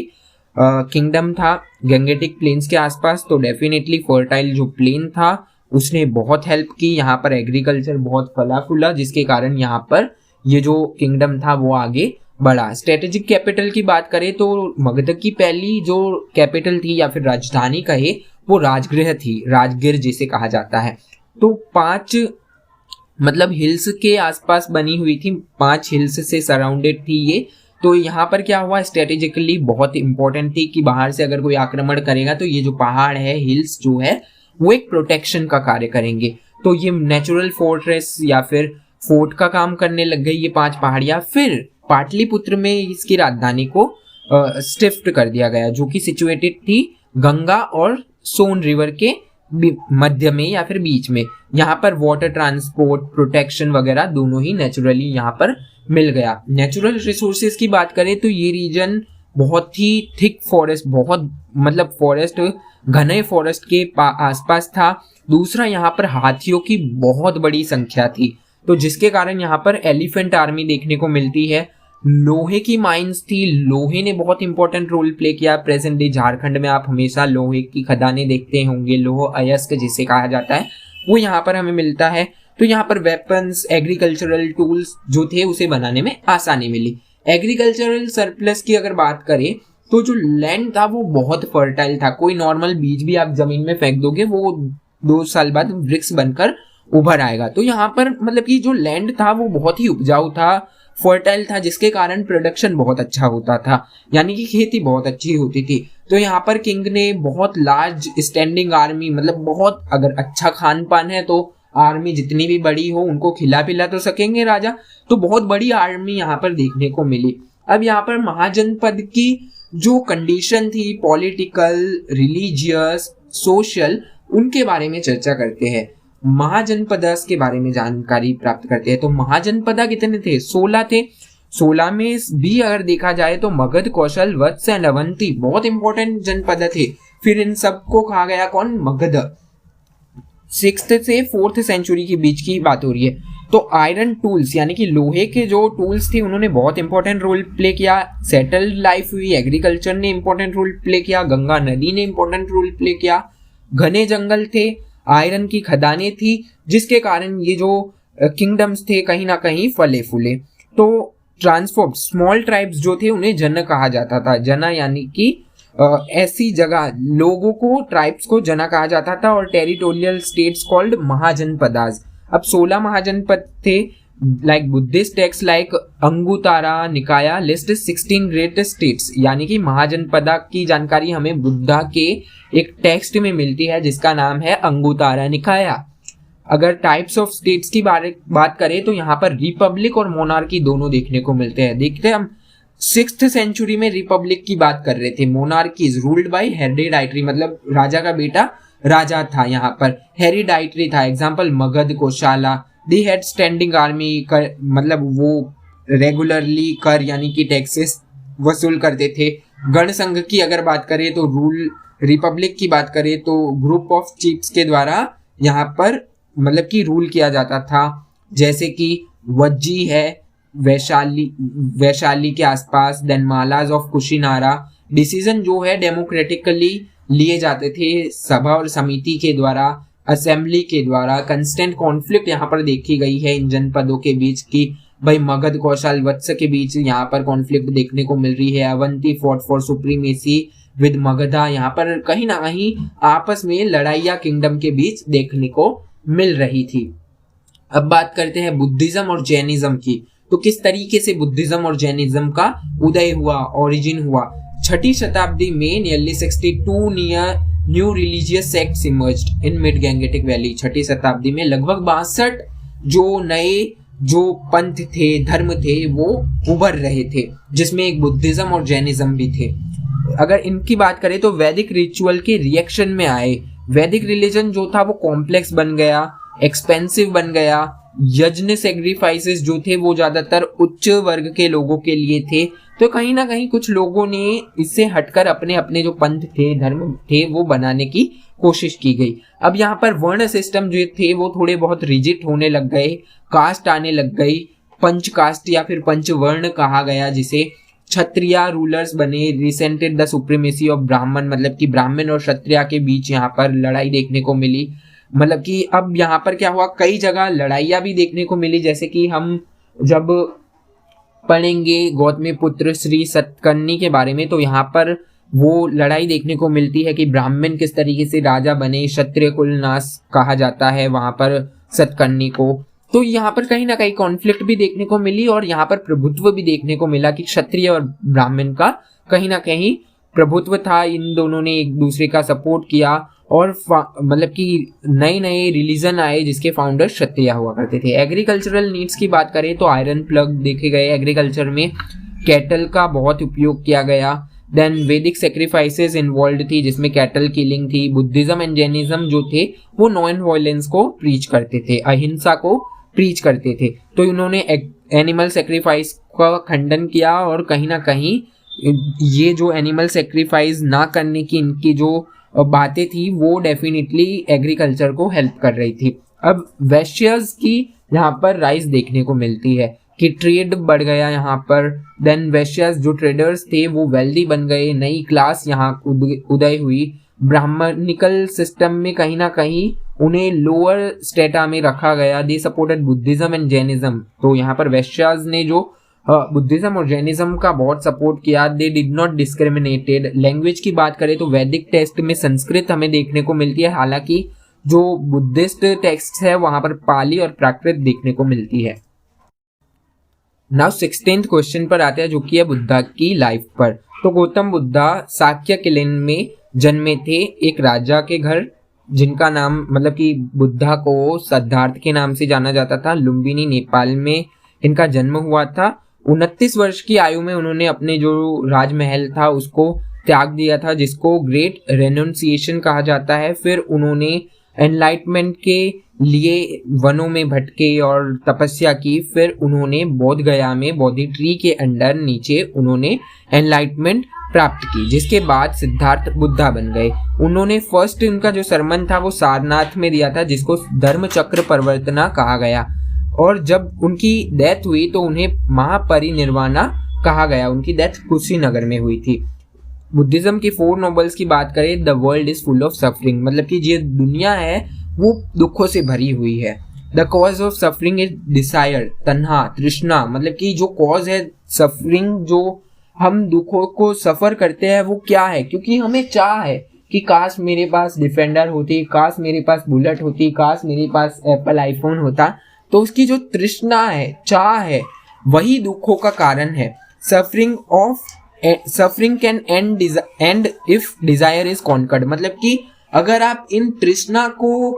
किंगडम था, गंगेटिक प्लेन्स के आसपास, तो डेफिनेटली फर्टाइल जो प्लेन था उसने बहुत हेल्प की। यहाँ पर एग्रीकल्चर बहुत फला फूला, जिसके कारण यहाँ पर ये जो किंगडम था वो आगे बढ़ा। स्ट्रेटेजिक कैपिटल की बात करें तो मगध की पहली जो कैपिटल थी या फिर राजधानी कहे वो राजगृह थी, राजगिर जिसे कहा जाता है। तो 5 मतलब हिल्स के आसपास बनी हुई थी, 5 हिल्स से सराउंडेड थी ये। तो यहाँ पर क्या हुआ, स्ट्रेटेजिकली बहुत इंपॉर्टेंट थी कि बाहर से अगर कोई आक्रमण करेगा तो ये जो पहाड़ है, हिल्स जो है वो एक प्रोटेक्शन का कार्य करेंगे। तो ये नेचुरल फोर्ट्रेस या फिर फोर्ट का काम करने लग गई ये 5 पहाड़ियां। फिर पाटलिपुत्र में इसकी राजधानी को शिफ्ट कर दिया गया, जो कि सिचुएटेड थी गंगा और सोन रिवर के मध्य में या फिर बीच में। यहाँ पर वाटर ट्रांसपोर्ट, प्रोटेक्शन वगैरह दोनों ही नेचुरली यहाँ पर मिल गया। नेचुरल रिसोर्सेज की बात करें तो ये रीजन बहुत ही थिक फॉरेस्ट, बहुत मतलब फॉरेस्ट, घने फॉरेस्ट के आसपास था। दूसरा, यहाँ पर हाथियों की बहुत बड़ी संख्या थी, तो जिसके कारण यहाँ पर एलिफेंट आर्मी देखने को मिलती है। लोहे की माइंस थी, लोहे ने बहुत इंपॉर्टेंट रोल प्ले किया। प्रेजेंट डे झारखंड में आप हमेशा लोहे की खदानें देखते होंगे, लोह अयस्क जिसे कहा जाता है, वो यहाँ पर हमें मिलता है। तो यहाँ पर वेपन्स, एग्रीकल्चरल टूल्स जो थे उसे बनाने में आसानी मिली। एग्रीकल्चरल सरप्लस की अगर बात करें तो जो लैंड था वो बहुत फर्टाइल था। कोई नॉर्मल बीज भी आप जमीन में फेंक दोगे वो 2 साल बाद वृक्ष बनकर उभर आएगा। तो यहाँ पर मतलब कि जो लैंड था वो बहुत ही उपजाऊ था, फर्टाइल था, जिसके कारण प्रोडक्शन बहुत अच्छा होता था, यानी कि खेती बहुत अच्छी होती थी। तो यहाँ पर किंग ने बहुत लार्ज स्टैंडिंग आर्मी, मतलब बहुत, अगर अच्छा खान पान है तो आर्मी जितनी भी बड़ी हो उनको खिला पिला तो सकेंगे राजा, तो बहुत बड़ी आर्मी यहाँ पर देखने को मिली। अब यहाँ पर महाजनपद की जो कंडीशन थी, पॉलिटिकल, रिलीजियस, सोशल, उनके बारे में चर्चा करते हैं। महाजनपदास के बारे में जानकारी प्राप्त करते हैं। तो महाजनपदा कितने थे? 16 थे। 16 में भी अगर देखा जाए तो मगध, कौशल, वत्स एंड अवंती बहुत इंपॉर्टेंट जनपद थे। फिर इन सबको कहा गया कौन? मगध। 6th से 4th सेंचुरी के बीच की बात हो रही है। तो आयरन टूल्स यानी कि लोहे के जो टूल्स थे उन्होंने बहुत इंपॉर्टेंट रोल प्ले किया। सेटल्ड लाइफ हुई, एग्रीकल्चर ने इंपॉर्टेंट रोल प्ले किया, गंगा नदी ने इंपॉर्टेंट रोल प्ले किया, घने जंगल थे, आयरन की खदानें थी, जिसके कारण ये जो किंगडम्स थे कहीं ना कहीं फले फूले। तो ट्रांसफॉर्म स्मॉल ट्राइब्स जो थे उन्हें जन कहा जाता था। जना यानी कि ऐसी जगह, लोगों को, ट्राइब्स को जना कहा जाता था। और टेरिटोरियल स्टेट्स कॉल्ड महाजनपदास। अब 16 महाजनपद थे। Like Buddhist text like Anguttara Nikaya list 16 great states, यानी कि महाजनपदा की जानकारी हमें बुद्धा के एक टेक्स्ट में मिलती है जिसका नाम है अंगुतारा निकाया। अगर टाइप्स ऑफ स्टेट्स की बात करें तो यहाँ पर रिपब्लिक और मोनार्की दोनों देखने को मिलते हैं। देखते हैं हम 6th सेंचुरी में रिपब्लिक की बात कर रहे थे। मोनार्की इज रूल्ड बाय हेरिडाइटरी, मतलब राजा का बेटा राजा था। यहाँ पर हेरिडाइटरी था। Example Magadha, Kosala. They had standing army, मतलब वो रेगुलरली कर यानी कि टैक्सेस वसूल करते थे। गण संघ की अगर बात करें तो रूल, रिपब्लिक की बात करें तो ग्रुप ऑफ चीफ्स के द्वारा यहाँ पर मतलब कि रूल किया जाता था। जैसे कि वज्जी है वैशाली के आसपास, देन मालाज ऑफ कुशिनारा। डिसीजन जो है डेमोक्रेटिकली लिए जाते थे सभा और समिति के द्वारा, असेंबली के द्वारा। कंस्टेंट कॉन्फ्लिक्ट यहाँ पर देखी गई है इन जनपदों के बीच की। भाई मगध, कौशल, वत्स के बीच यहाँ पर कॉन्फ्लिक्ट देखने को मिल रही है। Avanti fought for supremacy with Magadha, यहाँ पर कहीं ना कहीं आपस में लड़ाइयाँ किंगडम के बीच देखने को मिल रही थी। अब बात करते हैं बुद्धिज्म और जैनिज्म की। तो किस तरीके से बुद्धिज्म और जैनिज्म का उदय हुआ, ओरिजिन हुआ? 6ठी शताब्दी में nearly 62 new religious sects emerged in mid Gangetic valley. 6ठी शताब्दी में लगभग 62 जो नए जो पंथ थे, धर्म थे, वो उभर रहे थे, जिसमें एक बुद्धिज्म और जैनिज्म भी थे। अगर इनकी बात करें तो वैदिक रिचुअल के रिएक्शन में आए। वैदिक रिलीजन जो था वो कॉम्प्लेक्स बन गया, एक्सपेंसिव बन गया। यज्ञ सेक्रीफाइसेस जो थे वो ज्यादातर उच्च वर्ग के लोगों के लिए थे। तो कहीं ना कहीं कुछ लोगों ने इससे हटकर अपने अपने जो पंथ थे, धर्म थे, वो बनाने की कोशिश की गई। अब यहाँ पर वर्ण सिस्टम जो थे वो थोड़े बहुत रिजिड होने लग गए, कास्ट आने लग गई, पंच कास्ट या फिर पंचवर्ण कहा गया जिसे। क्षत्रिय रूलर्स बने, रिसेंटेड द सुप्रीमेसी ऑफ ब्राह्मण, मतलब कि ब्राह्मण और क्षत्रिय के बीच यहाँ पर लड़ाई देखने को मिली। मतलब कि अब यहाँ पर क्या हुआ, कई जगह लड़ाइयाँ भी देखने को मिली। जैसे कि हम जब पढ़ेंगे गौतमीपुत्र श्री सतकर्णी के बारे में तो यहाँ पर वो लड़ाई देखने को मिलती है कि ब्राह्मण किस तरीके से राजा बने, क्षत्रिय कुल नाश कहा जाता है वहां पर सतकर्णी को। तो यहाँ पर कहीं ना कहीं कॉन्फ्लिक्ट भी देखने को मिली और यहाँ पर प्रभुत्व भी देखने को मिला कि क्षत्रिय और ब्राह्मण का कहीं ना कहीं प्रभुत्व था। इन दोनों ने एक दूसरे का सपोर्ट किया और मतलब कि नए नए रिलीजन आए जिसके फाउंडर क्षत्रिय हुआ करते थे। एग्रीकल्चरल नीड्स की बात करें तो आयरन प्लग देखे गए, एग्रीकल्चर में कैटल का बहुत उपयोग किया गया। देन वैदिक सेक्रीफाइसेस इन्वॉल्व थी जिसमें कैटल किलिंग थी। बुद्धिज्म एंड जैनिज्म जो थे वो नॉन वायलेंस को प्रीच करते थे, अहिंसा को प्रीच करते थे। तो इन्होंने एनिमल सेक्रीफाइस का खंडन किया और कहीं ना कहीं ये जो एनिमल सेक्रीफाइस ना करने की इनकी जो बातें थी वो डेफिनेटली एग्रीकल्चर को हेल्प कर रही थी। अब वैश्यज की यहाँ पर राइज देखने को मिलती है कि ट्रेड बढ़ गया यहाँ पर। देन वैश्यज जो ट्रेडर्स थे वो वेल्दी बन गए, नई क्लास यहाँ उदय हुई। ब्राह्मणिकल सिस्टम में कहीं ना कहीं उन्हें लोअर स्टेटा में रखा गया। They supported Buddhism and Jainism. तो यहाँ पर वैश्यज ने जो बुद्धिज्म और जैनिज्म का बहुत सपोर्ट किया। They did not discriminated. Language की बात करें तो वैदिक टेक्स्ट में संस्कृत हमें देखने को मिलती है, हालांकि जो बुद्धिस्ट टेक्स्ट है वहां पर पाली और प्राकृत देखने को मिलती है। नाउ 16th क्वेश्चन पर आते हैं, जो कि है बुद्धा की लाइफ पर। तो गौतम बुद्धा साक्य किलेन में जन्मे थे, एक राजा के घर, जिनका नाम मतलब कि बुद्धा को सिद्धार्थ के नाम से जाना जाता था। लुम्बिनी नेपाल में इनका जन्म हुआ था। 29 वर्ष की आयु में उन्होंने अपने जो राजमहल था उसको त्याग दिया था, जिसको ग्रेट रेनोन्सिएशन कहा जाता है। फिर उन्होंने एनलाइटमेंट के लिए वनों में भटके और तपस्या की। फिर उन्होंने बोध गया में बोधि ट्री के अंडर नीचे उन्होंने एनलाइटमेंट प्राप्त की, जिसके बाद सिद्धार्थ बुद्धा बन गए। उन्होंने फर्स्ट उनका जो सरमन था वो सारनाथ में दिया था, जिसको धर्म चक्र प्रवर्तना कहा गया। और जब उनकी डेथ हुई तो उन्हें महापरिनिर्वाणा कहा गया। उनकी डेथ कुशीनगर में हुई थी। बुद्धिज्म की 4 नोबल्स की बात करें, the world is full of suffering, मतलब कि ये दुनिया है वो दुखों से भरी हुई है। The cause of suffering is desire, tanha, तृष्णा, मतलब कि जो कॉज है सफरिंग, जो हम दुखों को सफर करते हैं वो क्या है, क्योंकि हमें चाह है कि काश मेरे पास डिफेंडर होती, काश मेरे पास बुलेट होती, काश मेरे पास एप्पल आईफोन होता। तो उसकी जो तृष्णा है, चाह है, वही दुखों का कारण है। Suffering can end if desire is conquered, मतलब कि अगर आप इन तृष्णा को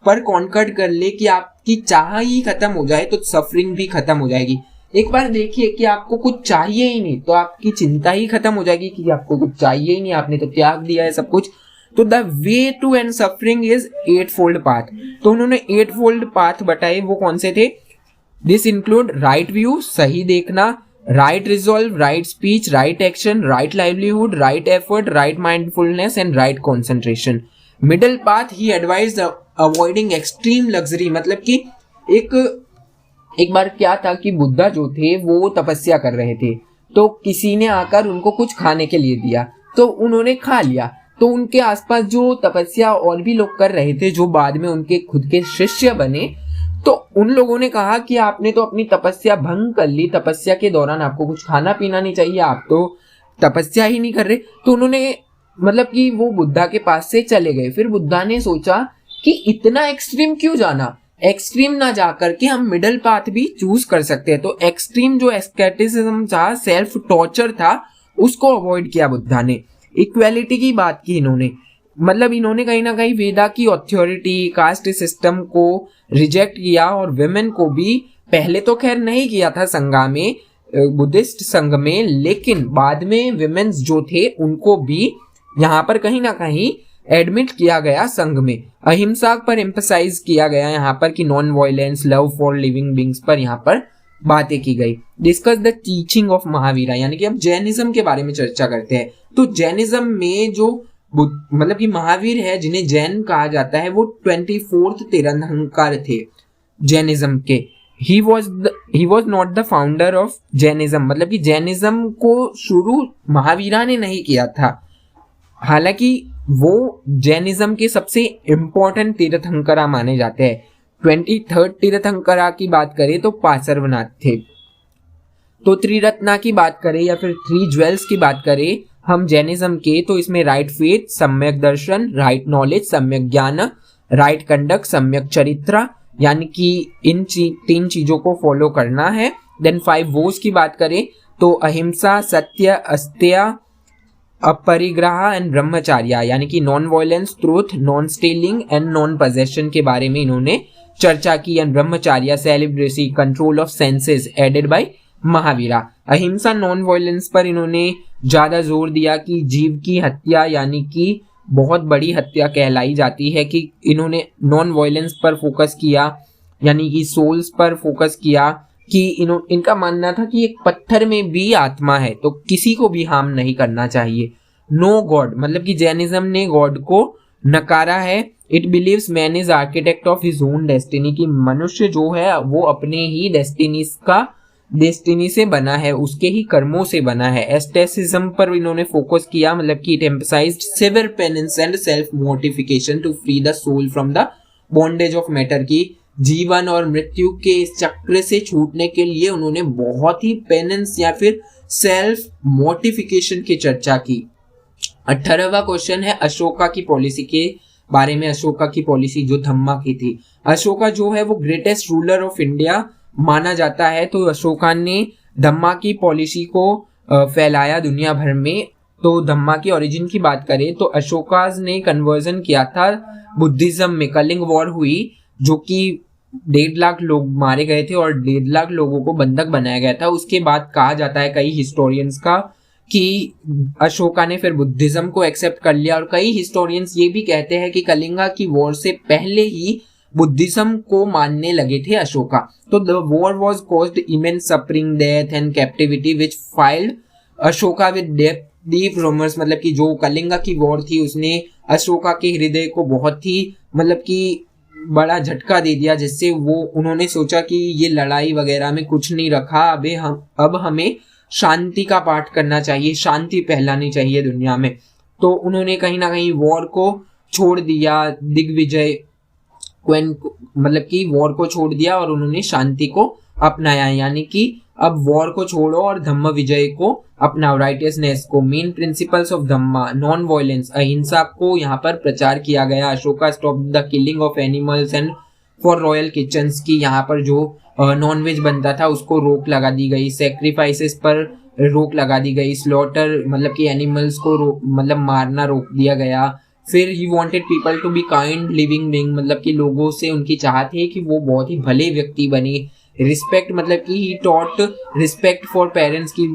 पर कॉन्कर्ड कर ले कि आपकी चाह ही खत्म हो जाए तो सफरिंग भी खत्म हो जाएगी। एक बार देखिए कि आपको कुछ चाहिए ही नहीं तो आपकी चिंता ही खत्म हो जाएगी कि आपको कुछ चाहिए ही नहीं, आपने तो त्याग दिया है सब कुछ। तो the way to end suffering is 8-fold path. तो उन्होंने 8-fold पाथ बताए, वो कौन से थे? दिस इंक्लूड राइट व्यू, सही देखना, right resolve, right speech, right action, right livelihood, right effort, right mindfulness and right concentration. Middle path he advise avoiding extreme luxury, मतलब कि एक बार क्या था कि बुद्धा जो थे वो तपस्या कर रहे थे, तो किसी ने आकर उनको कुछ खाने के लिए दिया, तो उन्होंने खा लिया। तो उनके आसपास जो तपस्या और भी लोग कर रहे थे, जो बाद में उनके खुद के शिष्य बने, तो उन लोगों ने कहा कि आपने तो अपनी तपस्या भंग कर ली, तपस्या के दौरान आपको कुछ खाना पीना नहीं चाहिए, आप तो तपस्या ही नहीं कर रहे। तो उन्होंने मतलब कि वो बुद्धा के पास से चले गए। फिर बुद्धा ने सोचा कि इतना एक्सट्रीम क्यों जाना, एक्सट्रीम ना जाकर के हम मिडल पाथ भी चूज कर सकते हैं। तो एक्सट्रीम जो एस्केटिज्म था, सेल्फ टॉर्चर था, उसको अवॉइड किया बुद्धा ने। इक्वेलिटी की बात की इन्होंने, मतलब इन्होंने कहीं ना कहीं वेदा की अथॉरिटी, कास्ट सिस्टम को रिजेक्ट किया और विमेन को भी पहले तो खैर नहीं किया था संघा में, बुद्धिस्ट संघ में, लेकिन बाद में विमेन्स जो थे उनको भी यहाँ पर कहीं ना कहीं एडमिट किया गया संघ में। अहिंसा पर एम्फसाइज किया गया यहाँ पर कि non violence, love for living beings पर यहाँ पर बातें की गई। Discuss the teaching of Mahavira, यानी कि अब जैनिज्म के बारे में चर्चा करते हैं। तो जैनिज्म में जो मतलब कि महावीर है, जिन्हें जैन कहा जाता है, वो 24th तीर्थंकर थे जैनिज्म के। He was not the founder of Jainism, मतलब कि जैनिज्म को शुरू महावीरा ने नहीं किया था, हालांकि वो जैनिज्म के सबसे इम्पोर्टेंट तीर्थंकरा माने जाते हैं। 23rd तीर्थंकरा की बात करें तो पार्श्वनाथ थे। तो त्रिरत्ना की बात करें या फिर 3 ज्वेल्स की बात करें हम जैनिज्म के, तो इसमें राइट फेथ, सम्यक दर्शन, राइट नॉलेज, सम्यक ज्ञान, राइट कंडक्ट, सम्यक चरित्र, यानी कि इन 3 चीजों को फॉलो करना है। देन 5 वोज की बात करें तो अहिंसा, सत्य, अस्तेय, अपरिग्रह एंड ब्रह्मचार्य, यानी कि non violence, truth, non stealing and non possession के बारे में इन्होंने चर्चा की। And Brahmacharya, celibacy, control of senses added by Mahavira. अहिंसा, नॉन वायलेंस पर इन्होंने ज्यादा जोर दिया कि जीव की हत्या यानी कि बहुत बड़ी हत्या कहलाई जाती है, कि इन्होंने नॉन वायलेंस पर फोकस किया, यानी कि सोल्स पर फोकस किया, कि इनका मानना था कि एक पत्थर में भी आत्मा है, तो किसी को भी हार्म नहीं करना चाहिए। नो गॉड, मतलब कि जैनिज्म ने गॉड को नकारा है। It beliefs man is architect of his own destiny, कि मनुष्य जो है वो अपने ही डेस्टिनी से बना है, उसके ही कर्मों से बना है। एस्टेसिज्म पर इन्होंने फोकस किया, मतलब कि it emphasized severe penance and self mortification to free the soul from the bondage of matter, की जीवन और मृत्यु के इस चक्र से छूटने के लिए उन्होंने बहुत ही पेनेंस या फिर सेल्फ मोर्टिफिकेशन की चर्चा की। 18वां क्वेश्चन है अशोका की पॉलिसी के बारे में। अशोका की पॉलिसी जो धम्मा की थी। अशोका जो है वो ग्रेटेस्ट रूलर ऑफ इंडिया माना जाता है। तो अशोका ने धम्मा की पॉलिसी को फैलाया दुनिया भर में। तो धम्मा की ओरिजिन की बात करें तो अशोकाज ने कन्वर्जन किया था बुद्धिज्म में। कलिंग वॉर हुई जो कि 1.5 लाख लोग मारे गए थे और 1.5 लाख लोगों को बंधक बनाया गया था। उसके बाद कहा जाता है कई हिस्टोरियंस का कि अशोका ने फिर बुद्धिज्म को एक्सेप्ट कर लिया, और कई हिस्टोरियंस ये भी कहते हैं कि कलिंगा की वॉर से पहले ही बुद्धिज्म को मानने लगे थे अशोका। तो the war was caused immense suffering, death and captivity which filed Ashoka with deep rumours. मतलब कि जो कलिंगा की वॉर थी उसने अशोका के हृदय को बहुत ही मतलब कि बड़ा झटका दे दिया, जिससे वो उन्होंने सोचा कि ये लड़ाई वगैरह में कुछ नहीं रखा, अब हमें शांति का पाठ करना चाहिए, शांति फैलानी चाहिए दुनिया में। तो उन्होंने कहीं ना कहीं वॉर को छोड़ दिया, दिग्विजय मतलब कि वॉर को छोड़ दिया और उन्होंने शांति को अपनाया। यानी कि अब वॉर को छोड़ो और धम्म विजय को अपनाओ, राइटियसनेस को। Main principles of Dhamma, non violence, अहिंसा को यहाँ पर प्रचार किया गया। Ashoka stop the killing of animals and for royal kitchens की यहाँ पर जो नॉन वेज बनता था उसको रोक लगा दी गई। सेक्रीफाइसेस पर रोक लगा दी गई। स्लॉटर मतलब कि एनिमल्स को मतलब मारना रोक दिया गया। फिर he wanted people to be kind living being, मतलब कि लोगों से उनकी चाहत है कि वो बहुत ही भले व्यक्ति बने। रिस्पेक्ट मतलब कि he taught respect for parents की,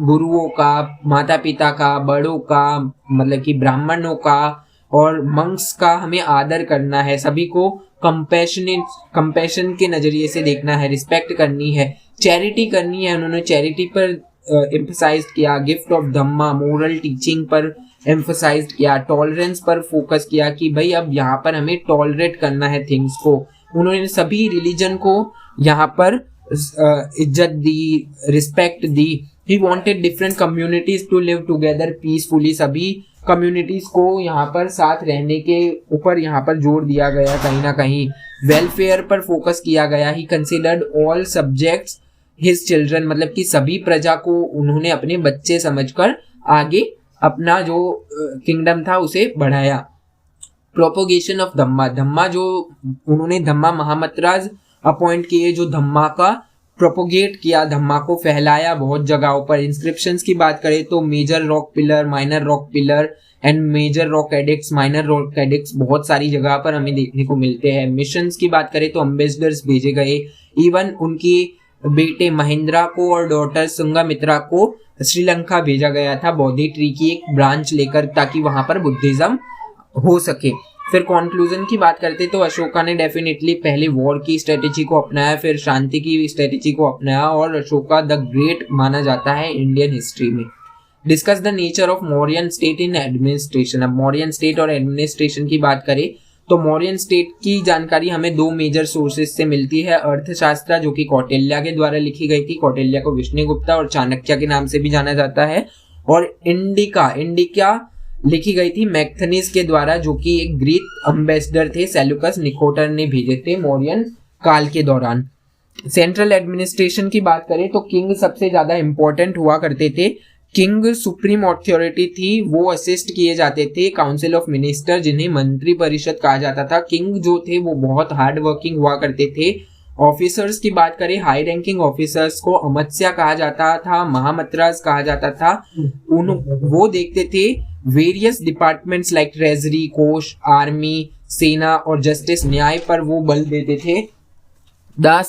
गुरुओं का, माता पिता का, बड़ों का, मतलब कि ब्राह्मणों का और मंक्स का हमें आदर करना है। सभी को कंपैशन के नजरिए से देखना है, रिस्पेक्ट करनी है, चैरिटी करनी है। उन्होंने चैरिटी पर एम्फसाइज किया। Gift of Dhamma, moral teaching पर एम्फसाइज किया। टॉलरेंस पर फोकस किया कि भाई अब यहाँ पर हमें टॉलरेट करना है थिंग्स को। उन्होंने सभी रिलीजन को यहाँ पर इज्जत दी, रिस्पेक्ट दी। He wanted different communities to live together peacefully. सभी कम्युनिटीज को यहाँ पर साथ रहने के ऊपर यहाँ पर जोर दिया गया। कहीं ना कहीं वेलफेयर पर फोकस किया गया। He considered all subjects his children, मतलब कि सभी प्रजा को उन्होंने अपने बच्चे समझकर आगे अपना जो किंगडम था उसे बढ़ाया। प्रोपोगेशन ऑफ धम्मा, धम्मा जो उन्होंने धम्मा महामंत्राज अपॉइंट किए जो धम्मा का प्रोपोगेट किया, धम्मा को फैलाया बहुत जगहों पर। इंस्क्रिप्शंस की बात करें तो major rock pillar, minor rock pillar and major rock edicts, minor rock edicts बहुत सारी जगह पर हमें देखने को मिलते हैं। मिशंस की बात करें तो एम्बेसडर्स भेजे गए। इवन उनकी बेटे महेंद्रा को और डॉटर संघमित्रा को श्रीलंका भेजा गया था बोधि ट्री की एक ब्रांच लेकर, ताकि वहां पर बुद्धिज्म हो सके। फिर कंक्लूजन की बात करते तो अशोका ने डेफिनेटली पहले वॉर की स्ट्रेटेजी को अपनाया, फिर शांति की स्ट्रेटेजी को अपनाया, और अशोका द ग्रेट माना जाता है इंडियन हिस्ट्री में। Discuss the nature of Mauryan state in administration. अब मौर्यन स्टेट और एडमिनिस्ट्रेशन की बात करें तो मौर्यन स्टेट की जानकारी हमें दो मेजर सोर्सेस से मिलती है। अर्थशास्त्र जो कि कौटिल्य के द्वारा लिखी गई थी, कौटिल्य को विष्णुगुप्ता और चाणक्य के नाम से भी जाना जाता है, और इंडिका लिखी गई थी मैक्थनीज के द्वारा, जो कि एक ग्रीक अम्बेसडर थे, सेल्यूकस निकोटर ने भेजे थे मौर्यन काल के दौरान। सेंट्रल एडमिनिस्ट्रेशन की बात करें तो किंग सबसे ज्यादा इंपॉर्टेंट हुआ करते थे। किंग सुप्रीम अथॉरिटी थी, वो असिस्ट किए जाते थे काउंसिल ऑफ मिनिस्टर, जिन्हें मंत्री परिषद कहा जाता था। किंग जो थे वो बहुत हार्ड वर्किंग हुआ करते थे। ऑफिसर्स की बात करें, हाई रैंकिंग ऑफिसर्स को अमात्य कहा जाता था, महामंत्राज कहा जाता था। वो देखते थे वेरियस डिपार्टमेंट्स लाइक ट्रेजरी, कोष, आर्मी, सेना और जस्टिस, न्याय पर वो बल देते थे। द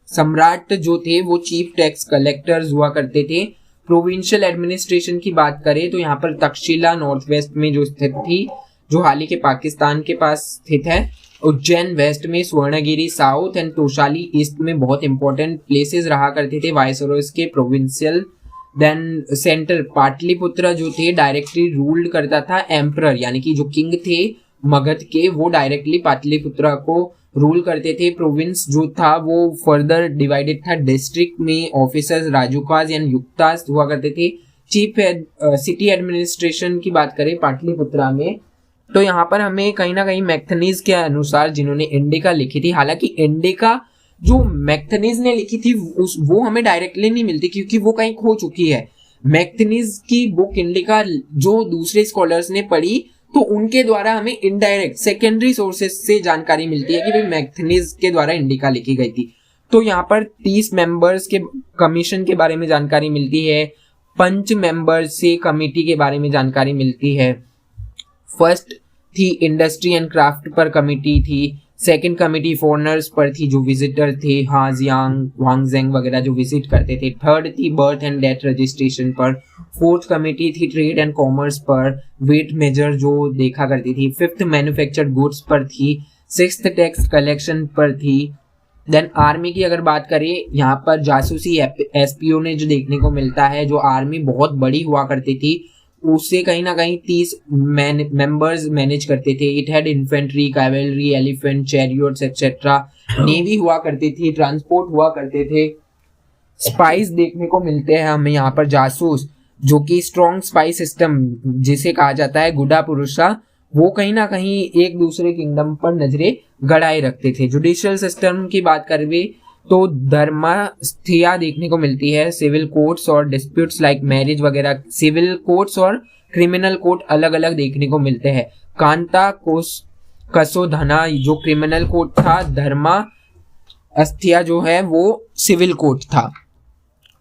सम्राट जो थे वो चीफ टैक्स कलेक्टर्स हुआ करते थे। प्रोविंशियल एडमिनिस्ट्रेशन की बात करें तो यहाँ पर तक्षशिला नॉर्थ वेस्ट में जो स्थित थी, जो हाल ही के पाकिस्तान के पास स्थित है। उज्जैन वेस्ट में, Swarnagiri south and Toshali east में बहुत इंपॉर्टेंट प्लेसेस रहा करते थे वाइसरॉयस के प्रोविंशियल। देन सेंटर पाटलिपुत्र जो थे डायरेक्टली रूल्ड करता था एम्परर, यानी कि जो किंग थे मगध के वो डायरेक्टली पाटलिपुत्र को रूल करते थे। प्रोविंस जो था वो फर्दर डिवाइडेड था डिस्ट्रिक्ट में, ऑफिसर्स राजुकास एंड युक्तास हुआ करते थे। चीफ सिटी एडमिनिस्ट्रेशन की बात करें पाटलिपुत्रा में तो यहाँ पर हमें कहीं ना कहीं मैक्थनीज के अनुसार, जिन्होंने इंडिका लिखी थी, हालांकि इंडिका जो मैक्थनीज ने लिखी थी वो हमें डायरेक्टली नहीं मिलती क्योंकि वो कहीं खो चुकी है। मैक्थनीज की बुक इंडिका जो दूसरे स्कॉलर्स ने पढ़ी तो उनके द्वारा हमें इनडायरेक्ट सेकेंडरी सोर्सेस से जानकारी मिलती है कि भाई मैक्थनीज के द्वारा इंडिका लिखी गई थी। तो यहाँ पर 30 मेंबर्स के कमीशन के बारे में जानकारी मिलती है, 5 मेंबर्स से कमिटी के बारे में जानकारी मिलती है। फर्स्ट थी इंडस्ट्री एंड क्राफ्ट पर कमिटी थी, सेकंड कमिटी फॉरेनर्स पर थी जो विजिटर थे, हाजियांग वांगजेंग वगैरह जो विजिट करते थे। थर्ड थी बर्थ एंड डेथ रजिस्ट्रेशन पर। फोर्थ कमिटी थी ट्रेड एंड कॉमर्स पर, वेट मेजर जो देखा करती थी। फिफ्थ मैन्युफैक्चर्ड गुड्स पर थी। सिक्स्थ टैक्स कलेक्शन पर थी। देन आर्मी की अगर बात करें, यहाँ पर जासूसी एस्पियोनेज देखने को मिलता है। जो आर्मी बहुत बड़ी हुआ करती थी उससे कहीं ना कहीं 30 मेंबर्स मैनेज करते थे। It had infantry, cavalry, elephant, chariots etcetera. Navy हुआ करती थी, ट्रांसपोर्ट हुआ करते थे। स्पाइस देखने को मिलते हैं हमें यहाँ पर, जासूस जो कि स्ट्रॉन्ग स्पाई सिस्टम जिसे कहा जाता है गुडा पुरुषा, वो कहीं ना कहीं एक दूसरे किंगडम पर नजरें गड़ाए रखते थे। जुडिशियल सिस्टम की बात करें तो धर्मास्थिया देखने को मिलती है। सिविल कोर्ट्स और डिस्प्यूट्स लाइक मैरिज वगैरह, सिविल कोर्ट्स और क्रिमिनल कोर्ट अलग अलग देखने को मिलते हैं। कांता कसोधना जो क्रिमिनल कोर्ट था, धर्मास्थिया जो है वो सिविल कोर्ट था।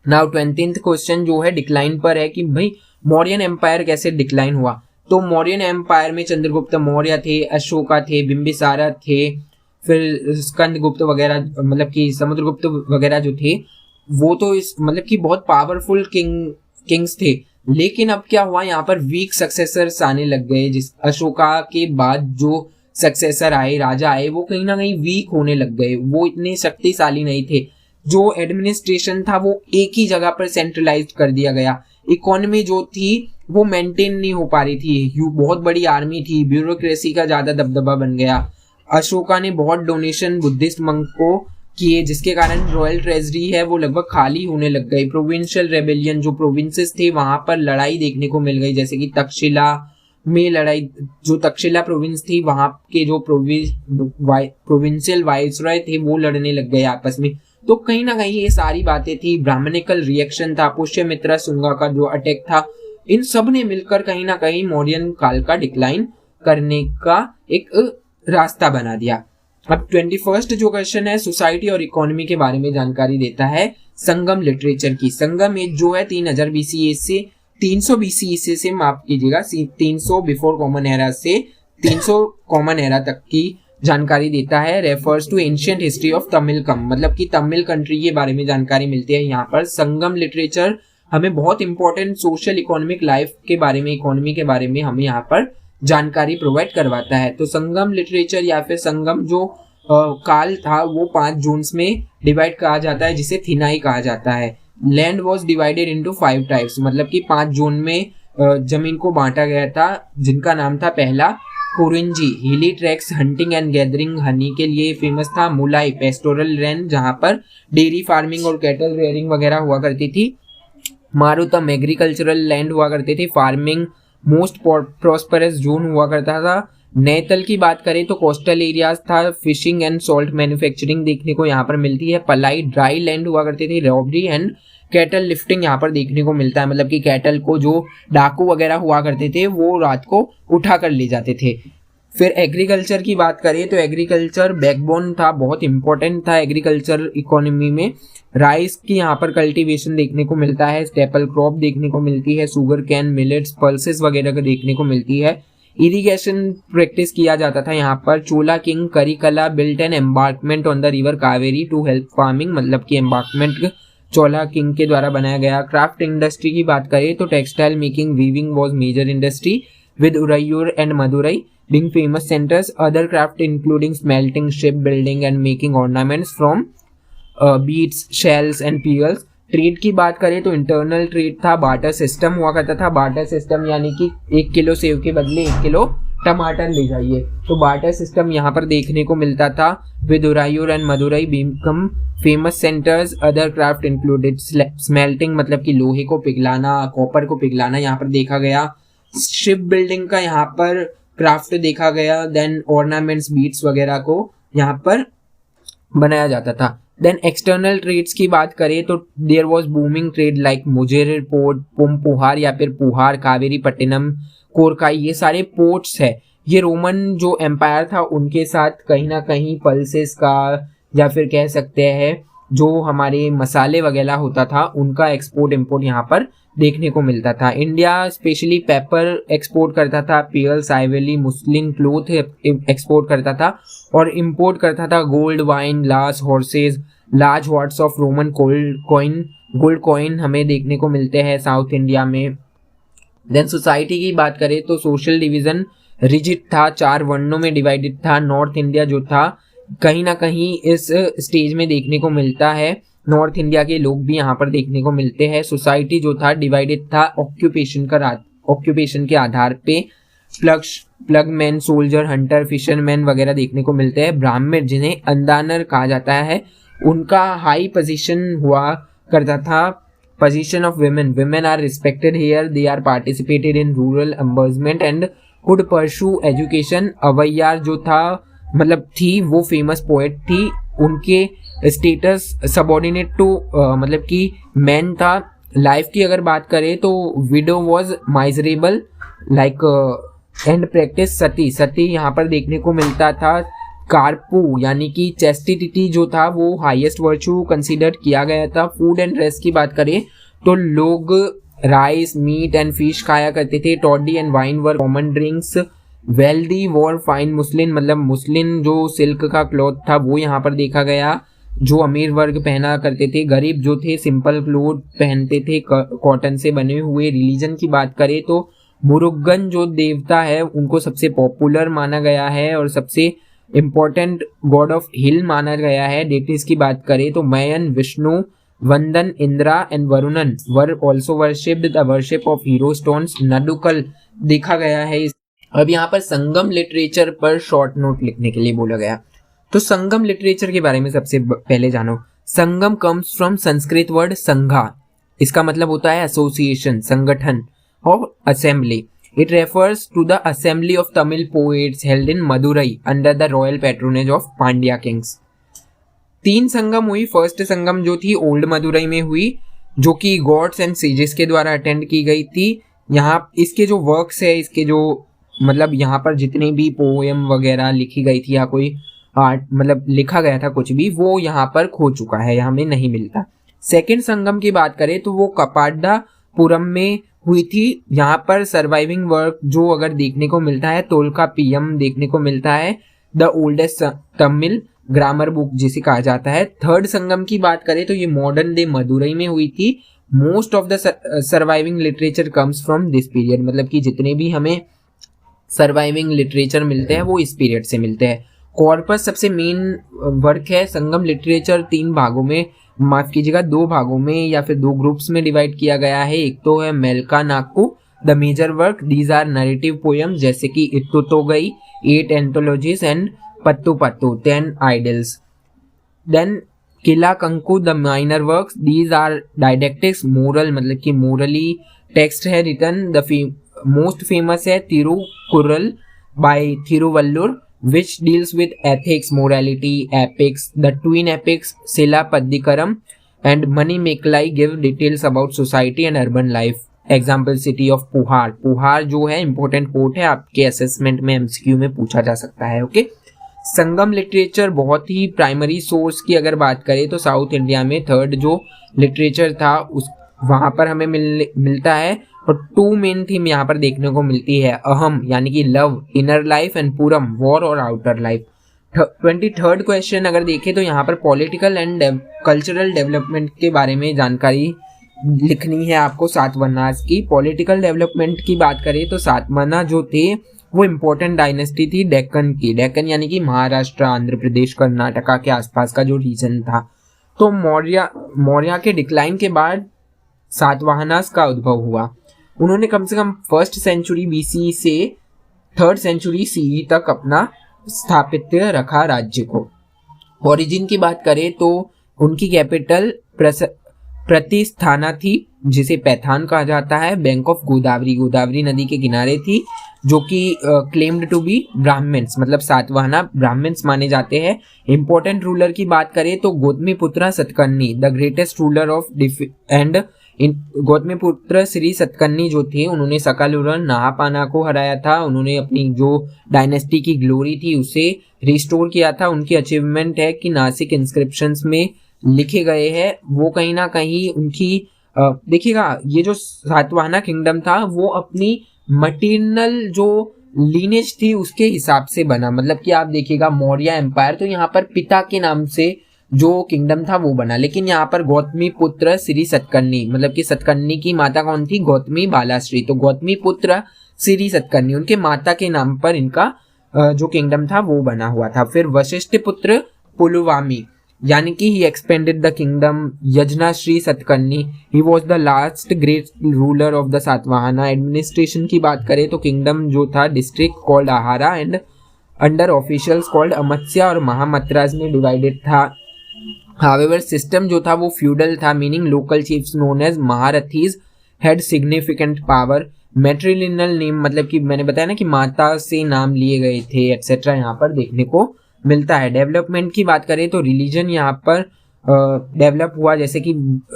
नाउ 20th क्वेश्चन जो है डिक्लाइन पर है कि भाई मौर्यन एम्पायर कैसे डिक्लाइन हुआ। तो मौर्यन एम्पायर में चंद्रगुप्त मौर्य थे, अशोका थे, बिंबिसारा थे, फिर स्कंदगुप्त वगैरह, मतलब कि समुद्रगुप्त वगैरह जो थे वो तो इस मतलब कि बहुत पावरफुल किंग्स थे। लेकिन अब क्या हुआ, यहाँ पर वीक सक्सेसर्स आने लग गए। जिस अशोका के बाद जो सक्सेसर आए, राजा आए, वो कहीं ना कहीं वीक होने लग गए, वो इतने शक्तिशाली नहीं थे। जो एडमिनिस्ट्रेशन था वो एक ही जगह पर सेंट्रलाइज कर दिया गया। इकोनॉमी जो थी वो मेंटेन नहीं हो पा रही थी, बहुत बड़ी आर्मी थी, ब्यूरोक्रेसी का ज्यादा दबदबा बन गया। अशोका ने बहुत डोनेशन बुद्धिस्ट मंक को किए, जिसके कारण रॉयल ट्रेजरी है वो लगभग खाली होने लग गई। प्रोविंशियल रेबेलियन, जो प्रोविंसेस थे वहां पर लड़ाई देखने को मिल गई, जैसे कि तक्षशिला में लड़ाई। जो तक्षशिला प्रोविंस थी वहां के जो प्रोविंशियल वाइसरॉय थे वो लड़ने लग गए आपस में। तो कहीं ना कहीं ये सारी बातें थी। ब्राह्मणिकल रिएक्शन था, पुष्यमित्रा शुंगा का जो अटैक था, इन सब ने मिलकर कहीं ना कहीं मौर्यन काल का डिक्लाइन करने का एक रास्ता बना दिया। अब 21st जो क्वेश्चन है सोसाइटी और इकोनॉमी के बारे में जानकारी देता है संगम लिटरेचर की। संगम एज जो है 3000 BCE से 300 BCE से माफ कीजिएगा, 300 बिफोर कॉमन एरा से 300 कॉमन एरा तक की जानकारी देता है। Refers to ancient history of Tamilakam, मतलब कि तमिल कंट्री के बारे में जानकारी मिलती है यहाँ पर। संगम लिटरेचर हमें बहुत इंपॉर्टेंट सोशल इकोनॉमिक लाइफ के बारे में, इकोनॉमी के बारे में हमें यहाँ पर जानकारी प्रोवाइड करवाता है। तो संगम लिटरेचर या फिर संगम जो काल था वो 5 जोन्स में डिवाइड कहा जाता है, जिसे थिनाई कहा जाता है। Land was divided into 5 types, मतलब कि 5 जोन में जमीन को बांटा गया था, जिनका नाम था पहला कुरिंजी, हिली tracks, hunting and gathering Honey के लिए फेमस था। मुलाई, पेस्टोरल लैंड जहाँ पर डेयरी फार्मिंग और कैटल रेयरिंग वगैरह हुआ करती थी। मारुतम, एग्रीकल्चरल लैंड हुआ करते थे, फार्मिंग मोस्ट प्रॉस्परस जोन हुआ करता था। नैतल की बात करें तो कोस्टल एरियाज था, फिशिंग एंड सॉल्ट मैन्युफैक्चरिंग देखने को यहाँ पर मिलती है। पलाई, ड्राई लैंड हुआ करते थे, रॉबरी एंड कैटल लिफ्टिंग यहाँ पर देखने को मिलता है, मतलब कि कैटल को जो डाकू वगैरह हुआ करते थे वो रात को उठा कर ले जाते थे। फिर एग्रीकल्चर की बात करें तो एग्रीकल्चर बैकबोन था, बहुत इंपॉर्टेंट था एग्रीकल्चर इकोनॉमी में। राइस की यहाँ पर कल्टीवेशन देखने को मिलता है, स्टेपल क्रॉप देखने को मिलती है, शुगर कैन, मिलेट्स, पल्सेस वगैरह का देखने को मिलती है। इरिगेशन प्रैक्टिस किया जाता था यहाँ पर। Chola king Karikala built an embankment on the river Kaveri to help farming, मतलब कि एम्बार्कमेंट चोला किंग के द्वारा बनाया गया। क्राफ्ट इंडस्ट्री की बात करें तो textile making, weaving was major industry with Uraiyur and Madurai being famous centers. Other craft including smelting, shipbuilding and making ornaments from beads, shells and pearls. Trade की बात करें तो इंटरनल ट्रेड था, बार्टर सिस्टम हुआ करता था। बार्टर सिस्टम यानी कि 1 किलो सेव के बदले 1 किलो टमाटर ले जाइए, तो बार्टर सिस्टम यहाँ पर देखने को मिलता था। With Uraiyur and Madurai become famous centres. Other craft included smelting, मतलब कि लोहे को पिघलाना, कॉपर को पिघलाना यहाँ पर देखा गया। शिप बिल्डिंग का यहाँ पर क्राफ्ट देखा गया। देन ऑर्नामेंट्स, बीट्स वगैरह को यहाँ पर बनाया जाता था। देन एक्सटर्नल ट्रेड्स की बात करें तो there was booming trade like Muziris port, Puhar या फिर पुहार, कावेरी पट्टिनम, कोरकाई, ये सारे पोर्ट्स है। ये रोमन जो एम्पायर था उनके साथ कहीं ना कहीं पल्सेस का या फिर कह सकते हैं जो हमारे मसाले वगैरह होता था उनका एक्सपोर्ट इंपोर्ट यहाँ पर देखने को मिलता था। इंडिया स्पेशली पेपर एक्सपोर्ट करता था, pearls, ivory, muslin cloth export करता था और इंपोर्ट करता था gold, wine, glass, horses, large lots of Roman gold coin हमें देखने को मिलते हैं साउथ इंडिया में। देन सोसाइटी की बात करें तो सोशल डिवीजन रिजिड था, 4 वर्णों में डिवाइडेड था। नॉर्थ इंडिया जो था कहीं ना कहीं इस स्टेज में देखने को मिलता है, नॉर्थ इंडिया के लोग भी यहाँ पर देखने को मिलते हैं। सोसाइटी जो था डिवाइडेड था ऑक्यूपेशन के आधार पे, प्लगमैन, सोल्जर, हंटर, फिशरमैन वगैरह देखने को मिलते हैं। ब्राह्मण जिन्हें अंदानर कहा जाता है, उनका हाई पोजीशन हुआ करता था। Position of women are respected here, they are participated in rural empowerment and could pursue education। अवैयार जो था मतलब थी, वो फेमस पोएट थी, उनके स्टेटस सबऑर्डिनेट टू मतलब कि मैन था। लाइफ की अगर बात करें तो widow was miserable like and practice sati यहाँ पर देखने को मिलता था। कार्पू यानी कि चेस्टिटी जो था वो हाईएस्ट वर्च्यू कंसीडर किया गया था। फूड एंड ड्रेस की बात करें तो लोग राइस, मीट एंड फिश खाया करते थे। Toddy and wine were common drinks. Wealthy war fine muslin, मतलब मुस्लिन जो सिल्क का क्लॉथ था वो यहाँ पर देखा गया, जो अमीर वर्ग पहना करते थे। गरीब जो थे सिंपल क्लोथ पहनते थे, कॉटन से बने हुए। रिलीजन की बात करें तो मुरुगन जो देवता है उनको सबसे पॉपुलर माना गया है और सबसे इम्पोर्टेंट गॉड ऑफ हिल माना गया है। डेटीज की बात करें तो Mayon, Vishnu, Vendan, Indra and Varunan were also worshipped. The worship of hero stones Nadukal देखा गया है। अब यहाँ पर संगम लिटरेचर पर शॉर्ट नोट लिखने के लिए बोला गया। तो संगम लिटरेचर के बारे में सबसे पहले जानो। संगम कम्स फ्रॉम संस्कृत वर्ड संघा, इसका मतलब होता है एसोसिएशन, संगठन और assembly. It refers to the assembly of Tamil poets held in Madurai under the royal patronage of Pandya kings। 3 संगम हुई। फर्स्ट संगम जो थी ओल्ड मदुरई में हुई, जो कि गॉड्स एंड सेजेस के द्वारा अटेंड की गई थी। यहाँ इसके जो वर्क्स है, इसके जो मतलब यहाँ पर जितने भी पोएम वगैरह लिखी गई थी या कोई आर्ट मतलब लिखा गया था कुछ भी, वो यहाँ पर खो चुका है, हमें नहीं मिलता। सेकेंड संगम की बात करें तो वो कपाडापुरम में हुई थी। यहाँ पर सर्वाइविंग वर्क जो अगर देखने को मिलता है तोलका पीएम देखने को मिलता है, the oldest Tamil grammar book जिसे कहा जाता है। थर्ड संगम की बात करें तो ये मॉडर्न डे मदुरई में हुई थी। Most of the surviving literature comes from this period, मतलब कि जितने भी हमें सर्वाइविंग लिटरेचर मिलते हैं वो इस पीरियड से मिलते हैं। कॉर्पस सबसे मेन वर्क है। संगम लिटरेचर 3 भागों में, माफ कीजिएगा 2 भागों में या फिर 2 ग्रुप्स में डिवाइड किया गया है। एक तो है Melkanakku the major work, these are narrative poems जैसे कि Ettuthogai, 8 anthologies and Pattupattu 10 idylls. Then Kilkanakku the minor works, these are didactics, moral मतलब कि मोरली टेक्स्ट है रिटर्न। द मोस्ट फेमस है Tirukkural by Thiruvalluvar which deals with ethics, morality, epics. The twin epics Silappatikaram and Manimekalai give details about society and urban life. Example city of पुहार। पुहार जो है important port है, आपके assessment में MCQ में पूछा जा सकता है। ओके, संगम लिटरेचर बहुत ही प्राइमरी सोर्स की अगर बात करें तो साउथ इंडिया में थर्ड जो लिटरेचर था उस वहाँ पर हमें मिलता है। और 2 मेन थीम यहाँ पर देखने को मिलती है, अहम यानी कि love, inner life and Puram war और आउटर लाइफ। 23rd क्वेश्चन अगर देखें तो यहाँ पर पॉलिटिकल एंड कल्चरल डेवलपमेंट के बारे में जानकारी लिखनी है आपको सातवाहनास की। पॉलिटिकल डेवलपमेंट की बात करें तो सातवाहना जो थे वो इम्पोर्टेंट डायनेस्टी थी डेक्कन की। डेक्कन यानी कि महाराष्ट्र, आंध्र प्रदेश, कर्नाटका के आसपास का जो रीजन था। तो मौर्य के डिक्लाइन के बाद सातवाहनास का उद्भव हुआ। उन्होंने कम से कम 1st सेंचुरी BC से 3rd सेंचुरी CE तक अपना स्थापित रखा राज्य को। ओरिजिन की बात करें तो उनकी कैपिटल प्रतिस्थाना थी जिसे पैथान कहा जाता है। बैंक ऑफ गोदावरी नदी के किनारे थी, जो कि क्लेम्ड टू बी ब्राह्मण्स, मतलब सातवाहना ब्राह्मण्स माने जाते हैं। इंपॉर्टेंट रूलर की बात करें तो Gautamiputra Satakarni the greatest ruler of and Gautamiputra Shri Satakarni जो थे उन्होंने सकालुरन नाहापाना को हराया था। उन्होंने अपनी जो डायनेस्टी की ग्लोरी थी उसे रिस्टोर किया था। उनकी अचीवमेंट है कि नासिक इंस्क्रिप्शंस में लिखे गए हैं वो कहीं ना कहीं उनकी देखिएगा, ये जो सातवाहना किंगडम था वो अपनी मटीरियल जो लीनेज थी उसके हिसाब से बना। मतलब कि आप देखिएगा मौर्य एम्पायर, तो यहाँ पर पिता के नाम से जो किंगडम था वो बना, लेकिन यहाँ पर गौतमी पुत्र श्री सतकर्णी, मतलब कि सतकर्णी की माता कौन थी, गौतमी बालाश्री, तो गौतमी पुत्र श्री सतकर्णी उनके माता के नाम पर इनका जो किंगडम था वो बना हुआ था। फिर वशिष्ठ पुत्र पुलुवामी, यानी कि ही expanded the kingdom. Yajna Sri Satakarni, he was the last great ruler of the Satavahana. Administration की बात करें तो किंगडम जो था district called Ahara and under officials called Amatya और महामद्रास में डिवाइडेड था। हावेवर सिस्टम जो था वो फ्यूडल था, meaning local chiefs known as Maharathis had significant power. Matrilineal name, मतलब कि मैंने बताया ना कि माता से नाम लिए गए थे एटसेट्रा, यहाँ पर देखने को मिलता है। डेवलपमेंट की बात करें तो रिलीजन यहाँ पर डेवलप हुआ, जैसे कि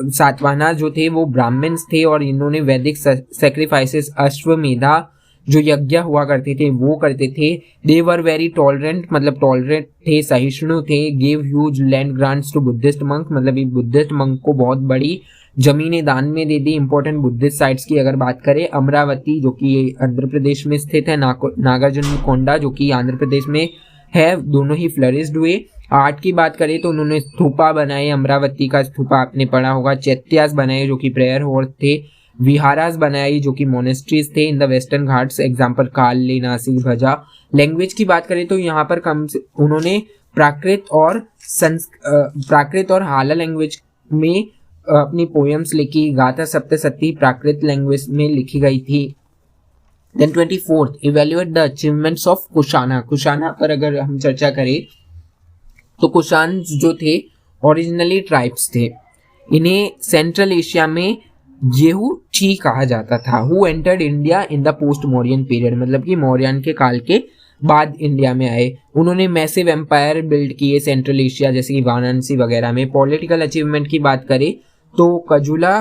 सातवाहना जो थे वो ब्राह्मण्स थे और इन्होंने वैदिक सेक्रीफाइसेस, अश्वमेधा जो यज्ञ हुआ करते थे वो करते थे। दे वर वेरी टॉलरेंट, मतलब टॉलरेंट थे, सहिष्णु थे। Gave huge land grants to Buddhist monk, मतलब ये बुद्धिस्ट मंक को बहुत बड़ी जमीनें दान में दे दी। इंपॉर्टेंट बुद्धिस्ट साइट्स की अगर बात करें, अमरावती जो कि आंध्र प्रदेश में स्थित है, नागार्जुनकोंडा जो कि आंध्र प्रदेश में है, दोनों ही फ्लरिश्ड हुए। आर्ट की बात करें तो उन्होंने स्तूपा बनाए, अमरावती का स्तूपा आपने पढ़ा होगा। चैत्यास बनाए जो कि प्रेयर हॉल थे। विहारास बनाई जो कि मोनेस्ट्रीज थे in the western Ghats, example Karla, Nasik, Bhaja. Language की बात करें तो यहाँ पर उन्होंने प्राकृत और हाला लैंग्वेज में अपनी पोएम्स लिखी। गाथा सप्तशती प्राकृत लैंग्वेज में लिखी गई थी। Then 24th, evaluate the achievements of Kushana. Kushana पर अगर हम चर्चा करें तो कुशान जो थे ओरिजिनली ट्राइब्स थे। इन्हें सेंट्रल एशिया में येहूची कहा जाता था। Who entered India in the post Mauryan period, मतलब कि मौर्यन के काल के बाद इंडिया में आए। उन्होंने मैसिव एम्पायर बिल्ड किए सेंट्रल एशिया, जैसे कि वाराणसी वगैरह में। पॉलिटिकल अचीवमेंट की बात करें तो कजुला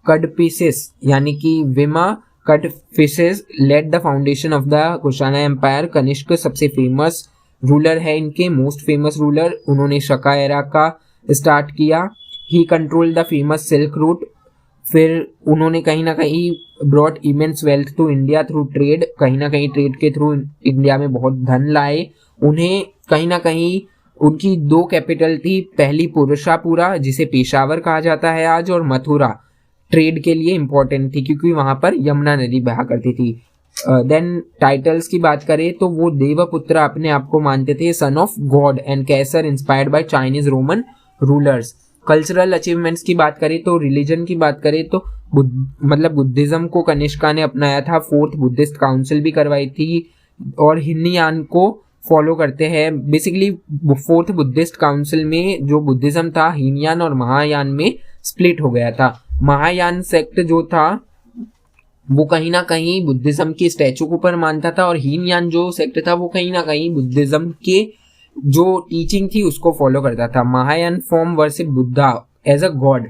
कडफिसेस, यानी कि Vima Kadphises laid the foundation of the Kushana empire. Kanishka सबसे फेमस रूलर है इनके, मोस्ट फेमस रूलर। उन्होंने शका एरा का स्टार्ट किया। He control the famous silk route. फिर उन्होंने कहीं ना कहीं brought immense wealth to India through trade, कहीं ना कहीं ट्रेड के थ्रू इंडिया में बहुत धन लाए। उन्हें कहीं ना कहीं उनकी दो कैपिटल थी, पहली पुरुषापुरा जिसे पेशावर कहा जाता है आज, और मथुरा ट्रेड के लिए इंपॉर्टेंट थी क्योंकि वहां पर यमुना नदी बहा करती थी। देन टाइटल्स की बात करें तो वो देवपुत्र अपने आप को मानते थे, son of God and Caesar inspired by Chinese Roman rulers. Cultural achievements की बात करें तो रिलीजन की बात करें तो मतलब बुद्धिज्म को कनिष्का ने अपनाया था। फोर्थ बुद्धिस्ट काउंसिल भी करवाई थी और हीनयान को फॉलो करते हैं। बेसिकली फोर्थ बुद्धिस्ट काउंसिल में जो बुद्धिज्म था हीनयान और महायान में स्प्लिट हो गया था। महायान सेक्ट जो था वो कहीं ना कहीं बुद्धिज्म के स्टैचू के ऊपर मानता था और हीनयान जो सेक्ट था वो कहीं ना कहीं बुद्धिज्म के जो टीचिंग थी उसको फॉलो करता था। Mahayana form worship Buddha as a god.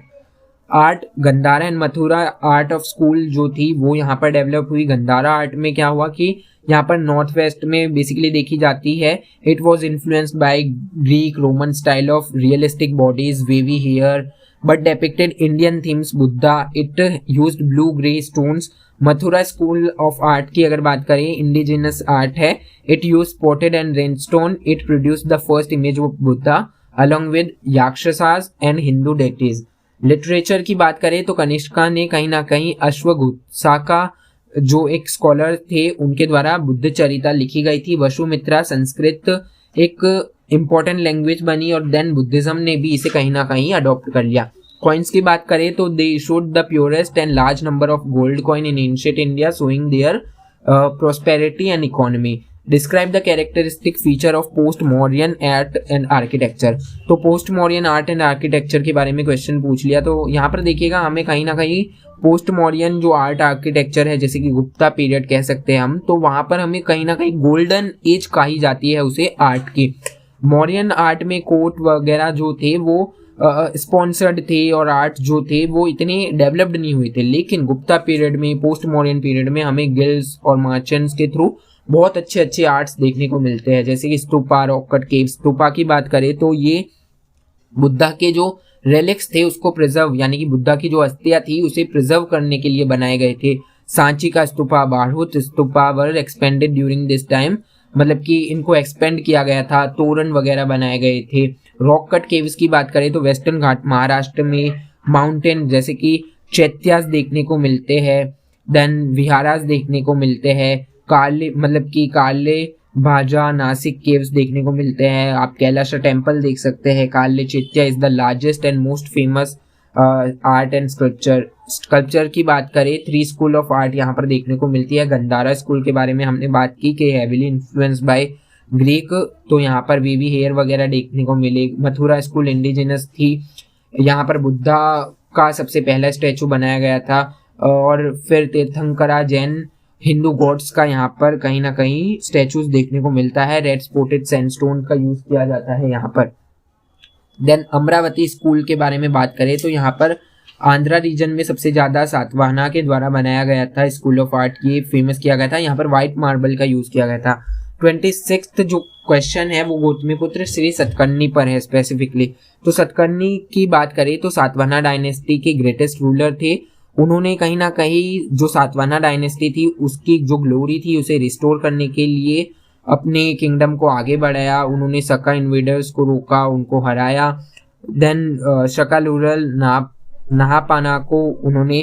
Art, Gandhara and Mathura art of school जो थी वो यहाँ पर डेवलप हुई। गंधारा आर्ट में क्या हुआ कि यहाँ पर नॉर्थ वेस्ट में बेसिकली देखी जाती है। It was influenced by Greek Roman style of realistic bodies, wavy hair but depicted Indian themes Buddha. It used blue grey stones. Mathura school of art की अगर बात करें, इंडिजिनस आर्ट है। It use spotted and red stone. It produce the first image of Buddha along with yakshas and Hindu deities. Literature की बात करें तो कनिष्का ने कहीं ना कहीं अश्वघुत्सा का जो एक स्कॉलर थे उनके द्वारा बुद्ध चरिता लिखी गई थी। वसुमित्रा संस्कृत एक इंपॉर्टेंट लैंग्वेज बनी और देन बुद्धिज्म ने भी इसे कहीं ना कहीं अडॉप्ट कर लिया। कॉइन्स की बात करें तो they issued the purest and large number of gold coin in ancient India showing their prosperity and economy. Describe the characteristic feature of post Mauryan art and architecture. तो post Mauryan art and architecture के बारे में question पूछ लिया, तो यहाँ पर देखिएगा हमें कहीं ना कहीं पोस्ट मॉरियन जो आर्ट आर्किटेक्चर है जैसे कि गुप्ता पीरियड कह सकते हैं हम, तो वहाँ पर हमें कहीं ना कहीं गोल्डन एज कही जाती है उसे आर्ट की। मॉरियन आर्ट में कोट वगैरह जो थे वो स्पॉन्सर्ड थे और आर्ट जो थे वो इतने डेवलप्ड नहीं हुए थे, लेकिन गुप्ता पीरियड में पोस्ट मॉरियन पीरियड में हमें गिल्ड्स और मर्चेंट्स के थ्रू बहुत अच्छे अच्छे आर्ट्स देखने को मिलते हैं, जैसे कि stupa, rock cut cave. Stupa की बात करें तो ये बुद्धा के जो रेलिक्स थे उसको प्रिजर्व, यानी कि बुद्धा की जो अस्थियां थी उसे प्रिजर्व करने के लिए बनाए गए थे। सांची का स्तूपा, बारहुत स्तूपा वर एक्सपेंडेड ड्यूरिंग दिस टाइम, मतलब कि इनको एक्सपेंड किया गया था, तोरण वगैरह बनाए गए थे। रॉक कट केव्स की बात करें तो वेस्टर्न घाट महाराष्ट्र में माउंटेन जैसे कि चैत्यास देखने को मिलते हैं, देन विहारास देखने को मिलते हैं, काले मतलब कि काले भाजा नासिक केव्स देखने को मिलते हैं। आप कैलाश टेम्पल देख सकते हैं। काले chaitya is the largest and most famous art and sculpture की बात करें 3 स्कूल ऑफ आर्ट यहाँ पर देखने को मिलती है। गंधारा स्कूल के बारे में हमने बात की कि हेविली इन्फ्लुएंस बाय ग्रीक, तो यहाँ पर वीवी हेयर वगैरह देखने को मिले। मथुरा स्कूल इंडिजिनस थी, यहाँ पर बुद्धा का सबसे पहला स्टैचू बनाया गया था। और फिर तीर्थंकरा जैन हिंदू गॉड्स का यहाँ पर कहीं ना कहीं स्टैचूज देखने को मिलता है। रेड स्पॉटेड सैंडस्टोन का यूज किया जाता है यहाँ पर। देन अमरावती स्कूल के बारे में बात करें तो यहाँ पर आंध्रा रीजन में सबसे ज्यादा सातवाहना के द्वारा बनाया गया था स्कूल ऑफ आर्ट, ये फेमस किया गया था। यहाँ पर व्हाइट मार्बल का यूज किया गया था। 26th जो क्वेश्चन है वो गौतमीपुत्र श्री सतकर्णी पर है स्पेसिफिकली। तो सतकर्णी की बात करें तो सातवाहना डायनेस्टी के ग्रेटेस्ट रूलर थे। उन्होंने कहीं ना कहीं जो सातवाहना डायनेस्टी थी उसकी जो ग्लोरी थी उसे रिस्टोर करने के लिए अपने किंगडम को आगे बढ़ाया। उन्होंने शका इन्वेडर्स को रोका, उनको हराया। देन शकालूरल नहापाना को उन्होंने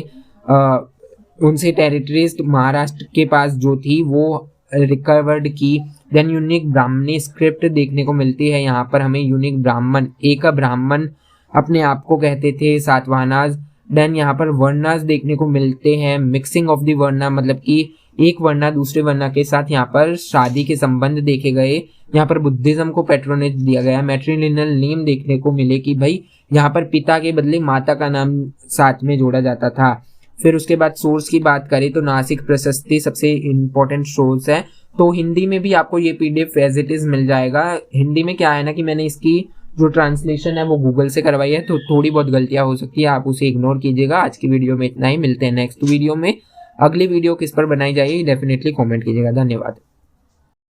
उनसे टेरिटरीज महाराष्ट्र के पास जो थी वो रिकवर्ड की। देन यूनिक ब्राह्मणी स्क्रिप्ट देखने को मिलती है यहाँ पर हमें। यूनिक ब्राह्मण, एक ब्राह्मण अपने आप को कहते थे सातवाहनाज। देन यहाँ पर वर्णास देखने को मिलते हैं। मिक्सिंग ऑफ दी वर्णा, मतलब कि एक वर्णा दूसरे वर्णा के साथ यहाँ पर शादी के संबंध देखे गए। यहाँ पर बुद्धिज्म को पैट्रोनेज दिया गया। मैट्रिलिनल नेम देखने को मिले कि भाई यहाँ पर पिता के बदले माता का नाम साथ में जोड़ा जाता था। फिर उसके बाद सोर्स की बात करें तो नासिक प्रशस्ति सबसे इम्पोर्टेंट सोर्स है। तो हिंदी में भी आपको ये पीडीएफ एज इट इज मिल जाएगा। हिंदी में क्या है ना कि मैंने इसकी जो ट्रांसलेशन है वो गूगल से करवाई है, तो थोड़ी बहुत गलतियां हो सकती है, आप उसे इग्नोर कीजिएगा। आज की वीडियो में इतना ही, मिलते हैं नेक्स्ट वीडियो में। अगली वीडियो किस पर बनाई जाएगी डेफिनेटली कमेंट कीजिएगा। धन्यवाद।